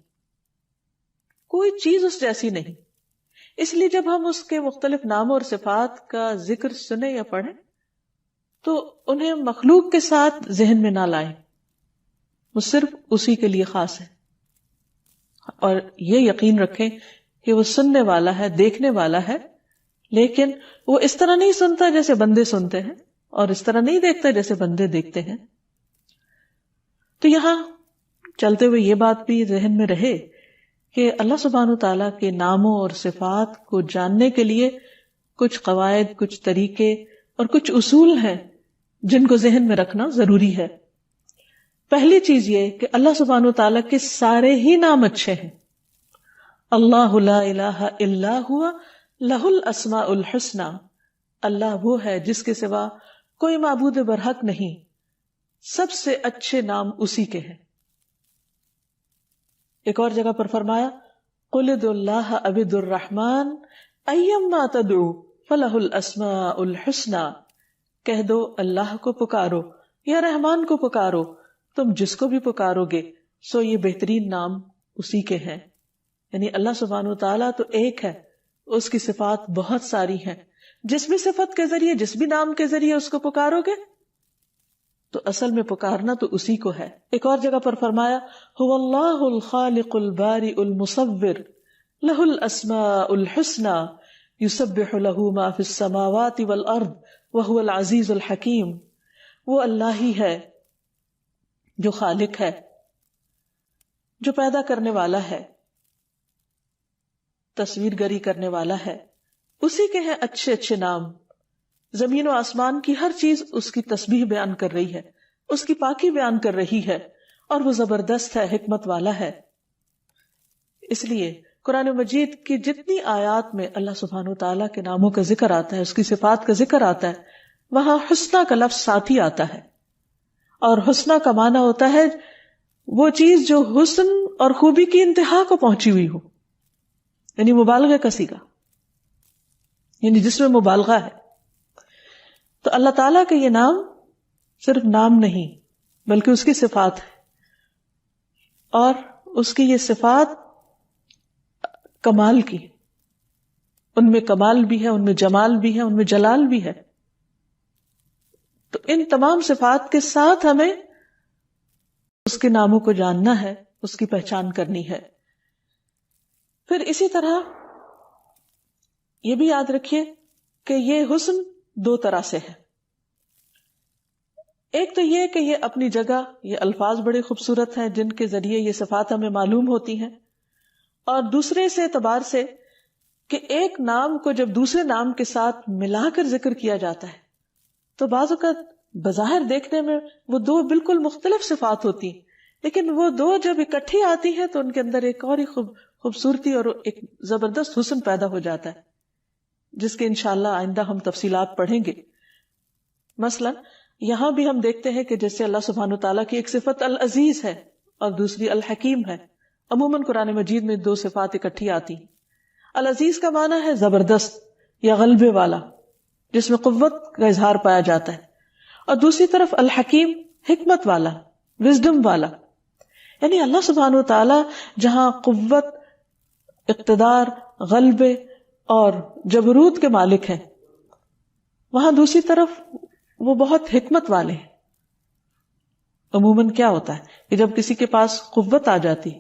کوئی چیز اس جیسی نہیں۔ اس لیے جب ہم اس کے مختلف ناموں اور صفات کا ذکر سنیں یا پڑھیں تو انہیں مخلوق کے ساتھ ذہن میں نہ لائیں، وہ صرف اسی کے لیے خاص ہے، اور یہ یقین رکھیں کہ وہ سننے والا ہے، دیکھنے والا ہے، لیکن وہ اس طرح نہیں سنتا جیسے بندے سنتے ہیں، اور اس طرح نہیں دیکھتا جیسے بندے دیکھتے ہیں۔ تو یہاں چلتے ہوئے یہ بات بھی ذہن میں رہے کہ اللہ سبحانہ وتعالیٰ کے ناموں اور صفات کو جاننے کے لیے کچھ قواعد، کچھ طریقے اور کچھ اصول ہیں جن کو ذہن میں رکھنا ضروری ہے۔ پہلی چیز یہ کہ اللہ سبحانہ وتعالیٰ کے سارے ہی نام اچھے ہیں۔ اللہ لا الہ الا ہوا لہ الاسماء الحسنی، اللہ وہ ہے جس کے سوا کوئی معبود برحق نہیں، سب سے اچھے نام اسی کے ہیں۔ ایک اور جگہ پر فرمایا قل ادعوا اللہ او ادعوا الرحمن ایما تدعوا فلہ الاسماء الحسنی، کہہ دو اللہ کو پکارو یا رحمان کو پکارو، تم جس کو بھی پکارو گے سو یہ بہترین نام اسی کے ہیں۔ یعنی اللہ سبحانہ وتعالیٰ تو ایک ہے، اس کی صفات بہت ساری ہیں، جس بھی صفت کے ذریعے، جس بھی نام کے ذریعے اس کو پکارو گے تو اصل میں پکارنا تو اسی کو ہے. ایک اور جگہ پر فرمایا هو اللہ الخالق البارئ المصور لہ الاسماء الحسنى یسبح لہ ما فی السماوات والارض وہو العزیز الحکیم. وہ اللہ ہی ہے جو خالق ہے، جو پیدا کرنے والا ہے، تصویر گری کرنے والا ہے، اسی کے ہیں اچھے اچھے نام. زمین و آسمان کی ہر چیز اس کی تسبیح بیان کر رہی ہے، اس کی پاکی بیان کر رہی ہے، اور وہ زبردست ہے، حکمت والا ہے. اس لیے قرآن مجید کی جتنی آیات میں اللہ سبحانہ وتعالیٰ کے ناموں کا ذکر آتا ہے، اس کی صفات کا ذکر آتا ہے، وہاں حسنہ کا لفظ ساتھ ہی آتا ہے. اور حسنہ کا معنی ہوتا ہے وہ چیز جو حسن اور خوبی کی انتہا کو پہنچی ہوئی ہو، یعنی مبالغہ کا صیغہ، یعنی جس میں مبالغہ ہے. تو اللہ تعالیٰ کے یہ نام صرف نام نہیں بلکہ اس کی صفات ہے، اور اس کی یہ صفات کمال کی، ان میں کمال بھی ہے، ان میں جمال بھی ہے، ان میں جلال بھی ہے. تو ان تمام صفات کے ساتھ ہمیں اس کے ناموں کو جاننا ہے، اس کی پہچان کرنی ہے. پھر اسی طرح یہ بھی یاد رکھیے کہ یہ حسن دو طرح سے ہے. ایک تو یہ کہ یہ اپنی جگہ، یہ الفاظ بڑے خوبصورت ہیں جن کے ذریعے یہ صفات ہمیں معلوم ہوتی ہیں، اور دوسرے سے اعتبار سے کہ ایک نام کو جب دوسرے نام کے ساتھ ملا کر ذکر کیا جاتا ہے تو بعض اوقات بظاہر دیکھنے میں وہ دو بالکل مختلف صفات ہوتی ہیں، لیکن وہ دو جب اکٹھی آتی ہیں تو ان کے اندر ایک اور ہی خوبصورتی اور ایک زبردست حسن پیدا ہو جاتا ہے، جس کے انشاءاللہ آئندہ ہم تفصیلات پڑھیں گے. مثلا یہاں بھی ہم دیکھتے ہیں کہ جیسے اللہ سبحانہ وتعالیٰ کی ایک صفت العزیز ہے اور دوسری الحکیم ہے. عموماً قرآن مجید میں دو صفات اکٹھی آتی ہیں. العزیز کا معنی ہے زبردست یا غلبے والا، جس میں قوت کا اظہار پایا جاتا ہے، اور دوسری طرف الحکیم حکمت والا، وزڈم والا. یعنی اللہ سبحانہ وتعالیٰ جہاں قوت، اقتدار، غلبے اور جبروت کے مالک ہیں، وہاں دوسری طرف وہ بہت حکمت والے ہیں. عموماً کیا ہوتا ہے کہ جب کسی کے پاس قوت آ جاتی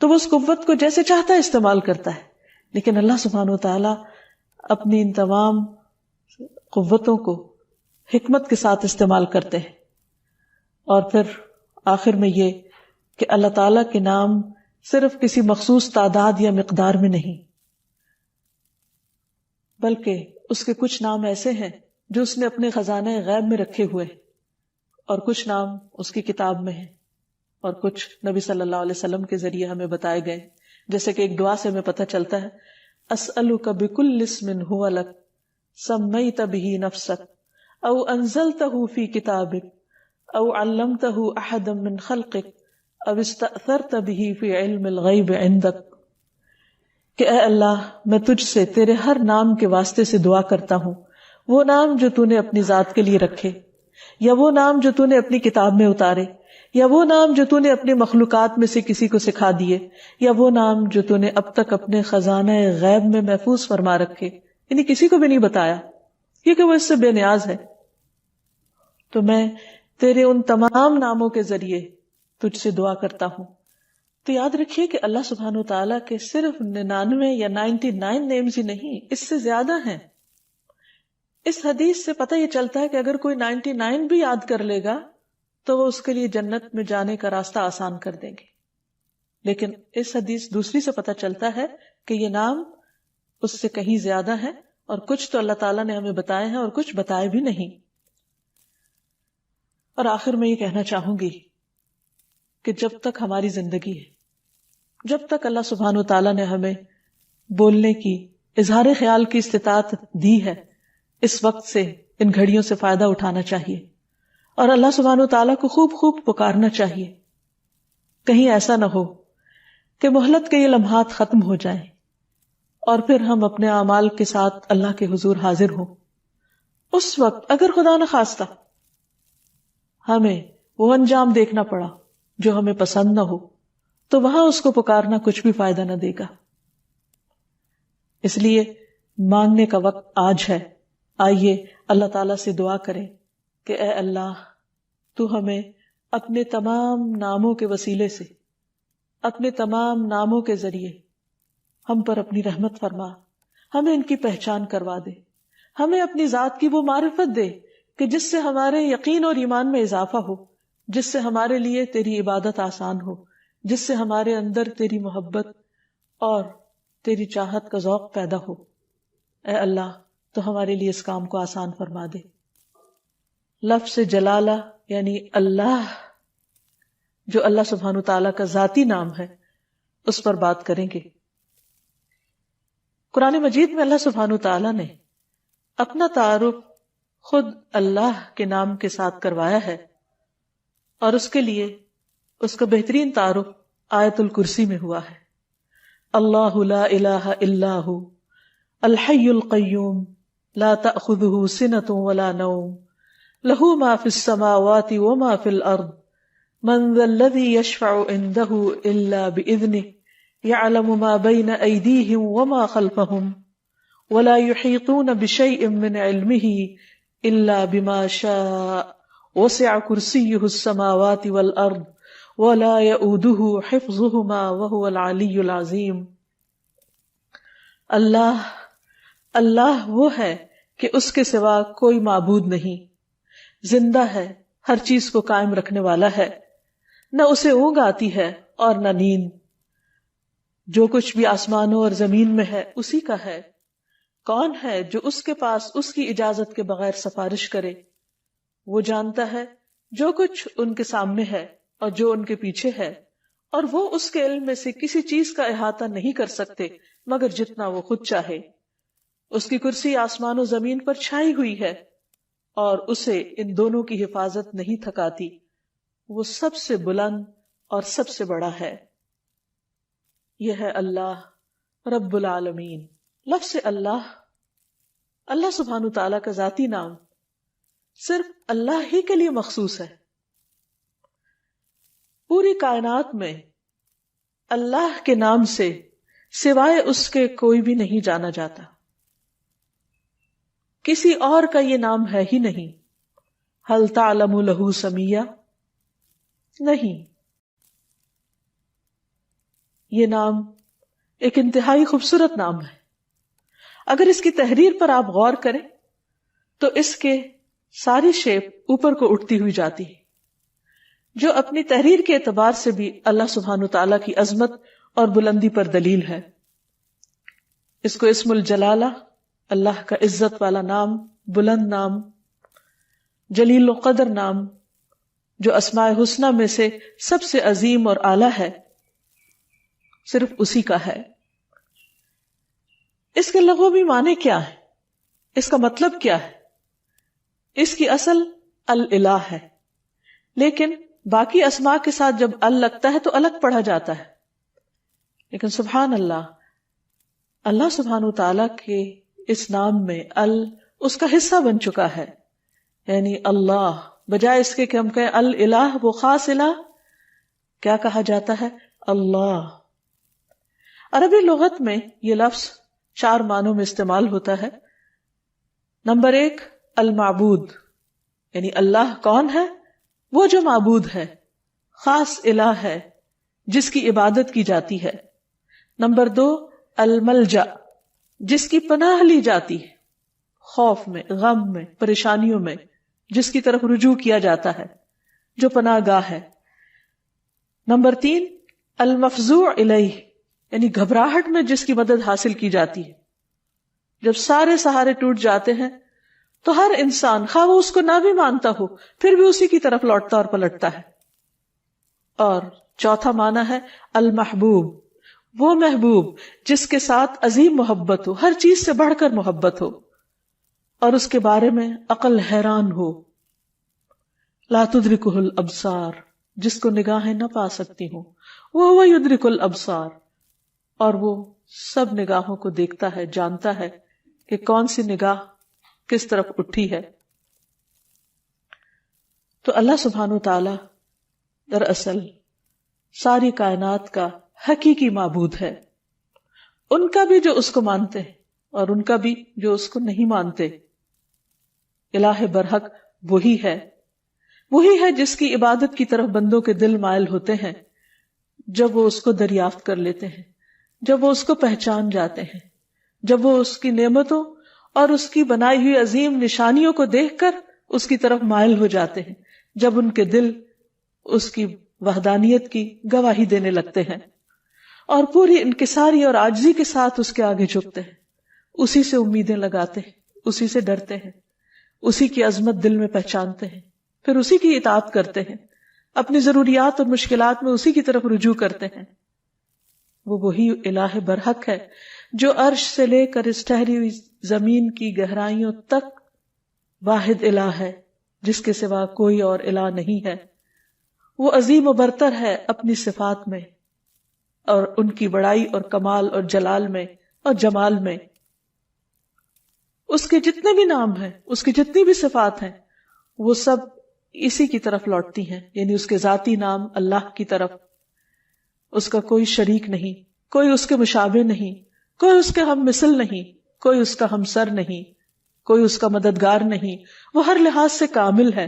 تو وہ اس قوت کو جیسے چاہتا ہے استعمال کرتا ہے، لیکن اللہ سبحانہ وتعالیٰ اپنی ان تمام قوتوں کو حکمت کے ساتھ استعمال کرتے ہیں. اور پھر آخر میں یہ کہ اللہ تعالیٰ کے نام صرف کسی مخصوص تعداد یا مقدار میں نہیں، بلکہ اس کے کچھ نام ایسے ہیں جو اس نے اپنے خزانہ غیب میں رکھے ہوئے، اور کچھ نام اس کی کتاب میں ہیں، اور کچھ نبی صلی اللہ علیہ وسلم کے ذریعے ہمیں بتائے گئے. جیسے کہ ایک دعا سے ہمیں پتہ چلتا ہے، اسألک بکل اسم هو لک سمیت به نفسک او انزلته فی کتابک او علمته احدا من خلقک او استأثرت به فی علم الغیب عندک. کہ اے اللہ، میں تجھ سے تیرے ہر نام کے واسطے سے دعا کرتا ہوں، وہ نام جو تو نے اپنی ذات کے لیے رکھے، یا وہ نام جو تو نے اپنی کتاب میں اتارے، یا وہ نام جو تو نے اپنے مخلوقات میں سے کسی کو سکھا دیے، یا وہ نام جو تو نے اب تک اپنے خزانہ غیب میں محفوظ فرما رکھے، یعنی کسی کو بھی نہیں بتایا کیونکہ وہ اس سے بے نیاز ہے. تو میں تیرے ان تمام ناموں کے ذریعے تجھ سے دعا کرتا ہوں. تو یاد رکھیے کہ اللہ سبحانہ وتعالیٰ کے صرف 99 یا 99 نیمز ہی نہیں، اس سے زیادہ ہیں. اس حدیث سے پتہ یہ چلتا ہے کہ اگر کوئی 99 بھی یاد کر لے گا تو وہ اس کے لیے جنت میں جانے کا راستہ آسان کر دیں گے. لیکن اس حدیث دوسری سے پتہ چلتا ہے کہ یہ نام اس سے کہیں زیادہ ہے، اور کچھ تو اللہ تعالیٰ نے ہمیں بتائے ہیں اور کچھ بتائے بھی نہیں. اور آخر میں یہ کہنا چاہوں گی کہ جب تک ہماری زندگی ہے، جب تک اللہ سبحانہ وتعالیٰ نے ہمیں بولنے کی، اظہار خیال کی استطاعت دی ہے، اس وقت سے، ان گھڑیوں سے فائدہ اٹھانا چاہیے اور اللہ سبحانہ وتعالیٰ کو خوب خوب پکارنا چاہیے. کہیں ایسا نہ ہو کہ مہلت کے یہ لمحات ختم ہو جائیں اور پھر ہم اپنے اعمال کے ساتھ اللہ کے حضور حاضر ہوں. اس وقت اگر خدا نخواستہ ہمیں وہ انجام دیکھنا پڑا جو ہمیں پسند نہ ہو تو وہاں اس کو پکارنا کچھ بھی فائدہ نہ دے گا. اس لیے مانگنے کا وقت آج ہے، آئیے اللہ تعالیٰ سے دعا کریں کہ اے اللہ تو ہمیں اپنے تمام ناموں کے وسیلے سے، اپنے تمام ناموں کے ذریعے ہم پر اپنی رحمت فرما، ہمیں ان کی پہچان کروا دے، ہمیں اپنی ذات کی وہ معرفت دے کہ جس سے ہمارے یقین اور ایمان میں اضافہ ہو، جس سے ہمارے لیے تیری عبادت آسان ہو، جس سے ہمارے اندر تیری محبت اور تیری چاہت کا ذوق پیدا ہو۔ اے اللہ تو ہمارے لیے اس کام کو آسان فرما دے۔ لفظ جلالہ یعنی اللہ، جو اللہ سبحانہ تعالیٰ کا ذاتی نام ہے، اس پر بات کریں گے۔ قرآن مجید میں اللہ سبحانہ تعالیٰ نے اپنا تعارف خود اللہ کے نام کے ساتھ کروایا ہے، اور اس کے لیے اس کا بہترین تعارف آیت الکرسی میں ہوا ہے۔ اللہ لا الہ الا ہو الحی القیوم لا تأخذہ سنۃ ولا نوم لہ ما فی السماوات وما فی الارض من ذا الذی یشفع عندہ الا بإذنہ یعلم ما بین ایدیہم وما خلفہم ولا یحیطون بشیء من علمہ الا بما شاء وسع کرسیہ السماوات والارض ولا یؤودہ حفظہما وہو العلی العظیم۔ اللہ وہ ہے کہ اس کے سوا کوئی معبود نہیں، زندہ ہے، ہر چیز کو قائم رکھنے والا ہے، نہ اسے اونگ آتی ہے اور نہ نیند، جو کچھ بھی آسمانوں اور زمین میں ہے اسی کا ہے۔ کون ہے جو اس کے پاس اس کی اجازت کے بغیر سفارش کرے؟ وہ جانتا ہے جو کچھ ان کے سامنے ہے اور جو ان کے پیچھے ہے، اور وہ اس کے علم میں سے کسی چیز کا احاطہ نہیں کر سکتے مگر جتنا وہ خود چاہے۔ اس کی کرسی آسمان و زمین پر چھائی ہوئی ہے اور اسے ان دونوں کی حفاظت نہیں تھکاتی، وہ سب سے بلند اور سب سے بڑا ہے۔ یہ ہے اللہ رب العالمین۔ لفظ اللہ سبحانہ تعالیٰ کا ذاتی نام صرف اللہ ہی کے لیے مخصوص ہے۔ پوری کائنات میں اللہ کے نام سے سوائے اس کے کوئی بھی نہیں جانا جاتا، کسی اور کا یہ نام ہے ہی نہیں۔ هل تعلم له سمیہ؟ نہیں، یہ نام ایک انتہائی خوبصورت نام ہے۔ اگر اس کی تحریر پر آپ غور کریں تو اس کے ساری شیپ اوپر کو اٹھتی ہوئی جاتی ہے، جو اپنی تحریر کے اعتبار سے بھی اللہ سبحانہ تعالیٰ کی عظمت اور بلندی پر دلیل ہے۔ اس کو اسم الجلالہ، اللہ کا عزت والا نام، بلند نام، جلیل القدر نام، جو اسماء حسنہ میں سے سب سے عظیم اور اعلیٰ ہے، صرف اسی کا ہے۔ اس کے لغوی معنی کیا ہے؟ اس کا مطلب کیا ہے؟ اس کی اصل الالہ ہے، لیکن باقی اسماء کے ساتھ جب ال لگتا ہے تو الگ پڑھا جاتا ہے، لیکن سبحان اللہ سبحانہ تعالیٰ کے اس نام میں ال اس کا حصہ بن چکا ہے، یعنی اللہ بجائے اس کے کہ ہم کہیں الالہ، وہ خاص الہ، کیا کہا جاتا ہے؟ اللہ۔ عربی لغت میں یہ لفظ 4 معنوں میں استعمال ہوتا ہے۔ نمبر 1 المعبود، یعنی اللہ کون ہے؟ وہ جو معبود ہے، خاص الہ ہے جس کی عبادت کی جاتی ہے۔ نمبر 2 الملجا، جس کی پناہ لی جاتی ہے، خوف میں، غم میں، پریشانیوں میں جس کی طرف رجوع کیا جاتا ہے، جو پناہ گاہ ہے۔ نمبر 3 المفزوع الیہ، یعنی گھبراہٹ میں جس کی مدد حاصل کی جاتی ہے۔ جب سارے سہارے ٹوٹ جاتے ہیں تو ہر انسان، خواہ وہ اس کو نہ بھی مانتا ہو، پھر بھی اسی کی طرف لوٹتا اور پلٹتا ہے۔ اور چوتھا معنی ہے المحبوب، وہ محبوب جس کے ساتھ عظیم محبت ہو، ہر چیز سے بڑھ کر محبت ہو، اور اس کے بارے میں عقل حیران ہو۔ لا تدرکہ الابصار، جس کو نگاہیں نہ پا سکتی ہوں، وہ یدرک الابصار، اور وہ سب نگاہوں کو دیکھتا ہے، جانتا ہے کہ کون سی نگاہ کس طرف اٹھی ہے۔ تو اللہ سبحانہ تعالی دراصل ساری کائنات کا حقیقی معبود ہے، ان کا بھی جو اس کو مانتے ہیں اور ان کا بھی جو اس کو نہیں مانتے۔ الہ برحق وہی ہے جس کی عبادت کی طرف بندوں کے دل مائل ہوتے ہیں جب وہ اس کو دریافت کر لیتے ہیں، جب وہ اس کو پہچان جاتے ہیں، جب وہ اس کی نعمتوں اور اس کی بنائی ہوئی عظیم نشانیوں کو دیکھ کر اس کی طرف مائل ہو جاتے ہیں، جب ان کے دل اس کی وحدانیت کی گواہی دینے لگتے ہیں اور پوری انکساری اور عاجزی کے ساتھ اس کے آگے جھکتے ہیں، اسی سے امیدیں لگاتے ہیں، اسی سے ڈرتے ہیں، اسی کی عظمت دل میں پہچانتے ہیں، پھر اسی کی اطاعت کرتے ہیں، اپنی ضروریات اور مشکلات میں اسی کی طرف رجوع کرتے ہیں۔ وہ وہی الہ برحق ہے جو عرش سے لے کر اس ٹھہری ہوئی زمین کی گہرائیوں تک واحد الہ ہے، جس کے سوا کوئی اور الہ نہیں ہے۔ وہ عظیم و برتر ہے اپنی صفات میں اور ان کی بڑائی اور کمال اور جلال میں اور جمال میں۔ اس کے جتنے بھی نام ہیں، اس کی جتنی بھی صفات ہیں، وہ سب اسی کی طرف لوٹتی ہیں، یعنی اس کے ذاتی نام اللہ کی طرف۔ اس کا کوئی شریک نہیں، کوئی اس کے مشابہ نہیں، کوئی اس کے ہم مثل نہیں، کوئی اس کا ہمسر نہیں، کوئی اس کا مددگار نہیں، وہ ہر لحاظ سے کامل ہے۔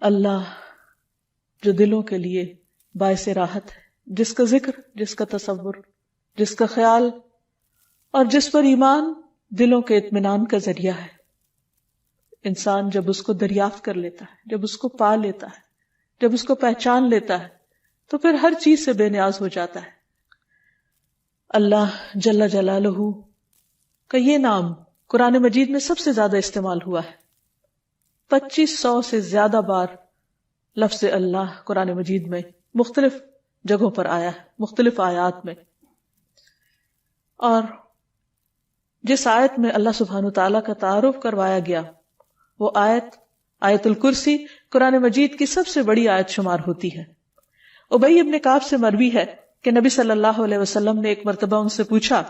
اللہ جو دلوں کے لیے باعث راحت ہے، جس کا ذکر، جس کا تصور، جس کا خیال اور جس پر ایمان دلوں کے اطمینان کا ذریعہ ہے۔ انسان جب اس کو دریافت کر لیتا ہے، جب اس کو پا لیتا ہے، جب اس کو پہچان لیتا ہے، تو پھر ہر چیز سے بے نیاز ہو جاتا ہے۔ اللہ جل جلالہ کا یہ نام قرآن مجید میں سب سے زیادہ استعمال ہوا ہے۔ 2500 سے زیادہ بار لفظ اللہ قرآن مجید میں مختلف جگہوں پر آیا ہے، مختلف آیات میں۔ اور جس آیت میں اللہ سبحانہ تعالیٰ کا تعارف کروایا گیا، وہ آیت الکرسی قرآن مجید کی سب سے بڑی آیت شمار ہوتی ہے۔ ابی ابن کعب سے مروی ہے کہ نبی صلی اللہ علیہ وسلم نے ایک مرتبہ ان سے پوچھا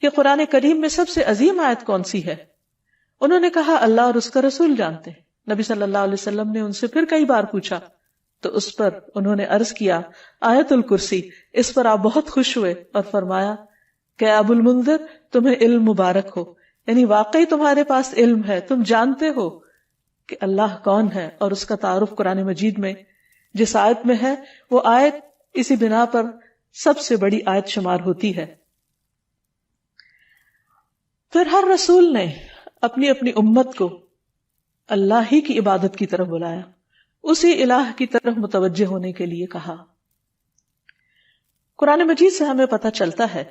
کہ قرآن کریم میں سب سے عظیم آیت کون سی ہے؟ انہوں نے کہا اللہ اور اس کا رسول جانتے ہیں۔ نبی صلی اللہ علیہ وسلم نے ان سے پھر کئی بار پوچھا تو اس پر انہوں نے عرض کیا آیت الکرسی۔ اس پر آپ بہت خوش ہوئے اور فرمایا کہ ابو المنذر تمہیں علم مبارک ہو، یعنی واقعی تمہارے پاس علم ہے، تم جانتے ہو کہ اللہ کون ہے، اور اس کا تعارف قرآن مجید میں جس آیت میں ہے وہ آیت اسی بنا پر سب سے بڑی آیت شمار ہوتی ہے۔ پھر ہر رسول نے اپنی اپنی امت کو اللہ ہی کی عبادت کی طرف بلایا، اسی الہ کی طرف متوجہ ہونے کے لیے کہا۔ قرآن مجید سے ہمیں پتہ چلتا ہے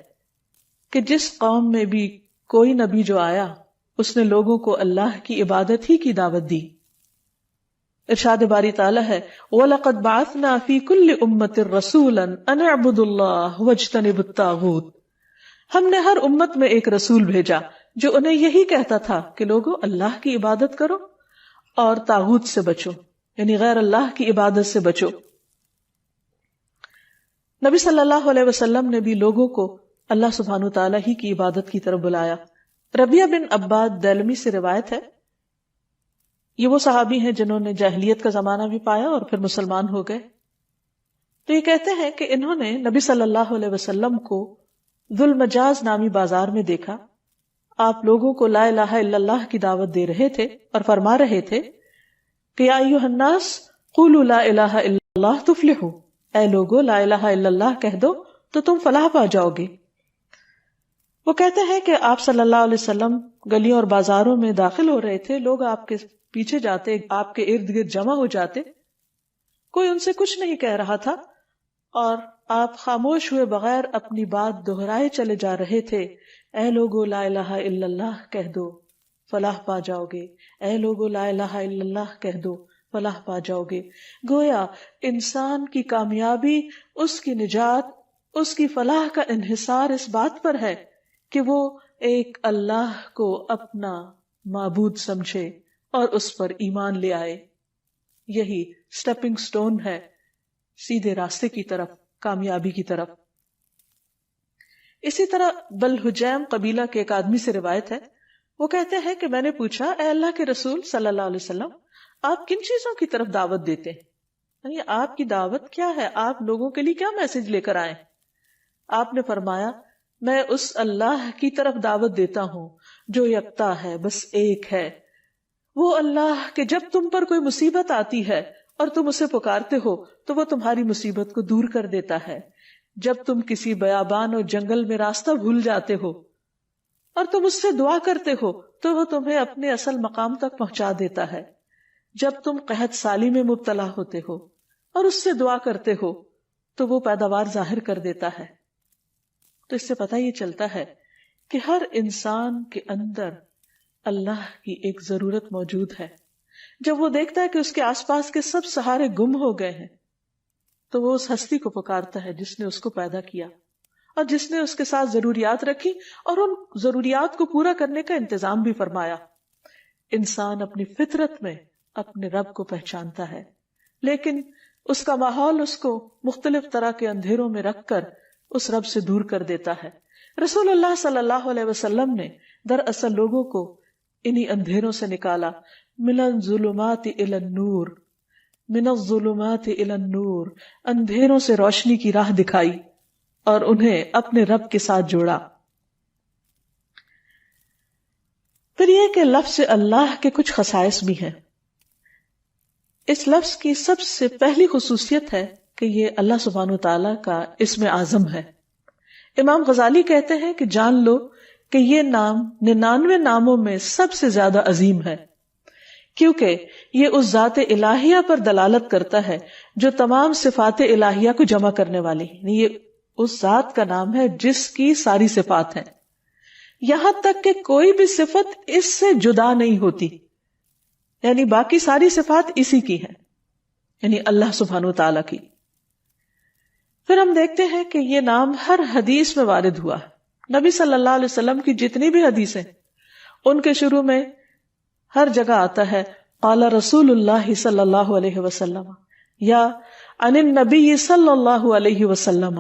کہ جس قوم میں بھی کوئی نبی جو آیا، اس نے لوگوں کو اللہ کی عبادت ہی کی دعوت دی۔ ارشاد باری تعالیٰ ہے وَلَقَدْ بَعَثْنَا فِي كُلِّ أُمَّةٍ رَسُولًا أَنِ اعْبُدُوا اللَّهَ وَاجْتَنِبُوا الطَّاغُوتَ۔ ہم نے ہر امت میں ایک رسول بھیجا جو انہیں یہی کہتا تھا کہ لوگوں اللہ کی عبادت کرو اور طاغوت سے بچو، یعنی غیر اللہ کی عبادت سے بچو۔ نبی صلی اللہ علیہ وسلم نے بھی لوگوں کو اللہ سبحانہ تعالیٰ ہی کی عبادت کی طرف بلایا۔ ربیہ بن عباد دیلمی سے روایت ہے، یہ وہ صحابی ہیں جنہوں نے جاہلیت کا زمانہ بھی پایا اور پھر مسلمان ہو گئے۔ تو یہ کہتے ہیں کہ انہوں نے نبی صلی اللہ علیہ وسلم کو ذو المجاز نامی بازار میں دیکھا، آپ لوگوں کو لا الہ الا اللہ کی دعوت دے رہے تھے اور فرما رہے تھے کہ یا ایھا الناس قولوا لا الہ الا اللہ تفلحوا، اے لوگو لا الہ الا اللہ کہہ دو تو تم فلاح پا جاؤ گے۔ وہ کہتے ہیں کہ آپ صلی اللہ علیہ وسلم گلیوں اور بازاروں میں داخل ہو رہے تھے، لوگ آپ کے پیچھے جاتے، آپ کے ارد گرد جمع ہو جاتے، کوئی ان سے کچھ نہیں کہہ رہا تھا اور آپ خاموش ہوئے بغیر اپنی بات دہرائے چلے جا رہے تھے، اے لوگو لا الہ الا اللہ کہہ دو فلاح پا جاؤ گے، اے لوگو لا الہ الا اللہ کہہ دو فلاح پا جاؤ گے۔ گویا انسان کی کامیابی، اس کی نجات، اس کی فلاح کا انحصار اس بات پر ہے کہ وہ ایک اللہ کو اپنا معبود سمجھے اور اس پر ایمان لے آئے۔ یہی سٹیپنگ سٹون ہے سیدھے راستے کی طرف، کامیابی کی طرف۔ اسی طرح بلحجیم قبیلہ کے ایک آدمی سے روایت ہے، وہ کہتے ہیں کہ میں نے پوچھا اے اللہ کے رسول صلی اللہ علیہ وسلم، آپ کن چیزوں کی طرف دعوت دیتے ہیں؟ یعنی آپ کی دعوت کیا ہے؟ آپ لوگوں کے لیے کیا میسج لے کر آئے؟ آپ نے فرمایا میں اس اللہ کی طرف دعوت دیتا ہوں جو یکتا ہے، بس ایک ہے، وہ اللہ کہ جب تم پر کوئی مصیبت آتی ہے اور تم اسے پکارتے ہو تو وہ تمہاری مصیبت کو دور کر دیتا ہے، جب تم کسی بیابان اور جنگل میں راستہ بھول جاتے ہو اور تم اس سے دعا کرتے ہو تو وہ تمہیں اپنے اصل مقام تک پہنچا دیتا ہے، جب تم قحط سالی میں مبتلا ہوتے ہو اور اس سے دعا کرتے ہو تو وہ پیداوار ظاہر کر دیتا ہے۔ تو اس سے پتہ یہ چلتا ہے کہ ہر انسان کے اندر اللہ کی ایک ضرورت موجود ہے۔ جب وہ دیکھتا ہے کہ اس کے آس پاس کے سب سہارے گم ہو گئے ہیں تو وہ اس ہستی کو پکارتا ہے جس نے اس کو پیدا کیا اور جس نے اس کے ساتھ ضروریات رکھی اور ان ضروریات کو پورا کرنے کا انتظام بھی فرمایا۔ انسان اپنی فطرت میں اپنے رب کو پہچانتا ہے، لیکن اس کا ماحول اس کو مختلف طرح کے اندھیروں میں رکھ کر اس رب سے دور کر دیتا ہے۔ رسول اللہ صلی اللہ علیہ وسلم نے دراصل لوگوں کو انہی اندھیروں سے نکالا، من الظلمات الی النور، من الظلمات الی النور، اندھیروں سے روشنی کی راہ دکھائی اور انہیں اپنے رب کے ساتھ جوڑا۔ پھر یہ کہ لفظ اللہ کے کچھ خصائص بھی ہیں۔ اس لفظ کی سب سے پہلی خصوصیت ہے کہ یہ اللہ سبحانہ وتعالی کا اسم اعظم ہے۔ امام غزالی کہتے ہیں کہ جان لو کہ یہ نام 99 ناموں میں سب سے زیادہ عظیم ہے، کیونکہ یہ اس ذات الہیہ پر دلالت کرتا ہے جو تمام صفات الہیہ کو جمع کرنے والی ہے۔ یہ اس ذات کا نام ہے جس کی ساری صفات ہیں، یہاں تک کہ کوئی بھی صفت اس سے جدا نہیں ہوتی، یعنی باقی ساری صفات اسی کی ہیں، یعنی اللہ سبحانہ وتعالی کی۔ پھر ہم دیکھتے ہیں کہ یہ نام ہر حدیث میں وارد ہوا ہے۔ نبی صلی اللہ علیہ وسلم کی جتنی بھی حدیثیں ان کے شروع میں ہر جگہ آتا ہے قال رسول اللہ صلی اللہ علیہ وسلم یا عن النبی صلی اللہ علیہ وسلم۔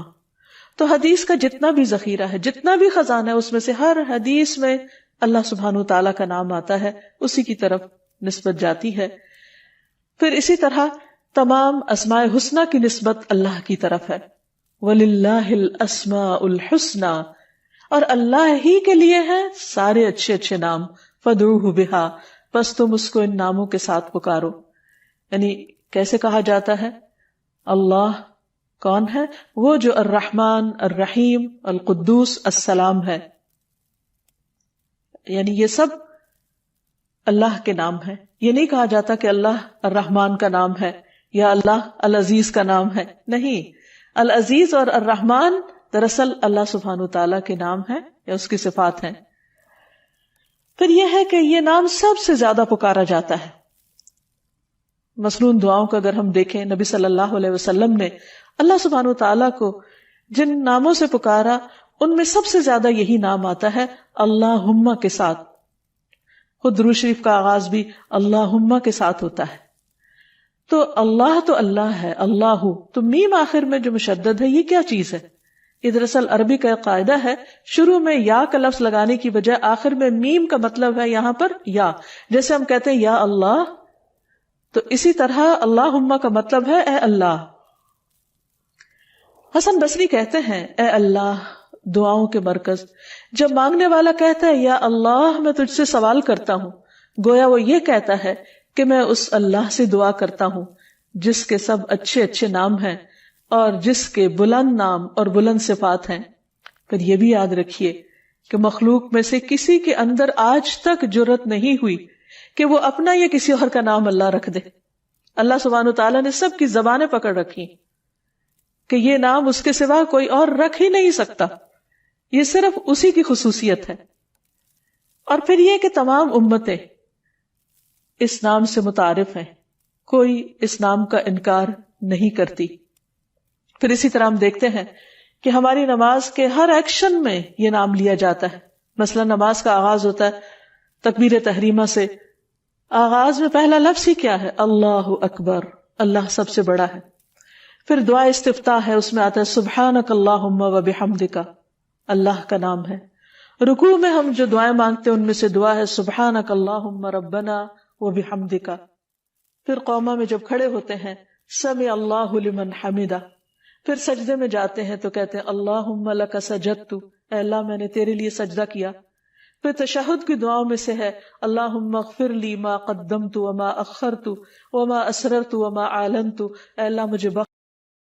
تو حدیث کا جتنا بھی ذخیرہ ہے، جتنا بھی خزانہ ہے، اس میں سے ہر حدیث میں اللہ سبحانہ وتعالیٰ کا نام آتا ہے، اسی کی طرف نسبت جاتی ہے۔ پھر اسی طرح تمام اسماء حسنہ کی نسبت اللہ کی طرف ہے، وَلِلَّهِ الْأَسْمَاءُ الْحُسْنَى، اور اللہ ہی کے لیے ہیں سارے اچھے اچھے نام، فَادْعُوهُ بِهَا، بس تم اس کو ان ناموں کے ساتھ پکارو۔ یعنی کیسے کہا جاتا ہے؟ اللہ کون ہے؟ وہ جو الرحمن، الرحیم، القدوس، السلام ہے، یعنی یہ سب اللہ کے نام ہے۔ یہ نہیں کہا جاتا کہ اللہ الرحمن کا نام ہے یا اللہ العزیز کا نام ہے، نہیں، العزیز اور الرحمن دراصل اللہ سبحانہ وتعالیٰ کے نام ہیں یا اس کی صفات ہیں۔ پھر یہ ہے کہ یہ نام سب سے زیادہ پکارا جاتا ہے۔ مصنون دعاؤں کو اگر ہم دیکھیں، نبی صلی اللہ علیہ وسلم نے اللہ سبحانہ وتعالیٰ کو جن ناموں سے پکارا ان میں سب سے زیادہ یہی نام آتا ہے اللہم کے ساتھ۔ خود درود شریف کا آغاز بھی اللہم کے ساتھ ہوتا ہے۔ تو اللہ ہے، اللہ، تو میم آخر میں جو مشدد ہے یہ کیا چیز ہے؟ یہ دراصل عربی کا ایک قاعدہ ہے، شروع میں یا کا لفظ لگانے کی بجائے آخر میں میم کا مطلب ہے یہاں پر یا، جیسے ہم کہتے ہیں یا اللہ، تو اسی طرح اللہم کا مطلب ہے اے اللہ۔ حسن بصری کہتے ہیں اے اللہ دعاؤں کے مرکز، جب مانگنے والا کہتا ہے یا اللہ میں تجھ سے سوال کرتا ہوں، گویا وہ یہ کہتا ہے کہ میں اس اللہ سے دعا کرتا ہوں جس کے سب اچھے اچھے نام ہیں اور جس کے بلند نام اور بلند صفات ہیں۔ پھر یہ بھی یاد رکھیے کہ مخلوق میں سے کسی کے اندر آج تک جرت نہیں ہوئی کہ وہ اپنا یا کسی اور کا نام اللہ رکھ دے۔ اللہ سبحانہ وتعالیٰ نے سب کی زبانیں پکڑ رکھی کہ یہ نام اس کے سوا کوئی اور رکھ ہی نہیں سکتا، یہ صرف اسی کی خصوصیت ہے۔ اور پھر یہ کہ تمام امتیں اس نام سے متعارف ہیں، کوئی اس نام کا انکار نہیں کرتی۔ پھر اسی طرح ہم دیکھتے ہیں کہ ہماری نماز کے ہر ایکشن میں یہ نام لیا جاتا ہے۔ مثلا نماز کا آغاز ہوتا ہے تکبیر تحریمہ سے، آغاز میں پہلا لفظ ہی کیا ہے؟ اللہ اکبر، اللہ سب سے بڑا ہے۔ پھر دعا استفتاح ہے، اس میں آتا ہے سبحانک اللہم و بحمدک، اللہ کا نام ہے۔ رکوع میں ہم جو دعائیں مانگتے ہیں ان میں سے دعا ہے سبحانک اللہم ربنا و بحمدک۔ پھر قوما میں جب کھڑے ہوتے ہیں سمع اللہ لمن حمدہ۔ پھر سجدے میں جاتے ہیں تو کہتے ہیں اللہم لک سجدت، اے اللہ میں نے تیرے لیے سجدہ کیا۔ پھر تشہد کی دعاؤں میں سے ہے اللہم اغفر لی ما قدمت وما اخرت وما اسررت وما اعلنت، اے اللہ مجھے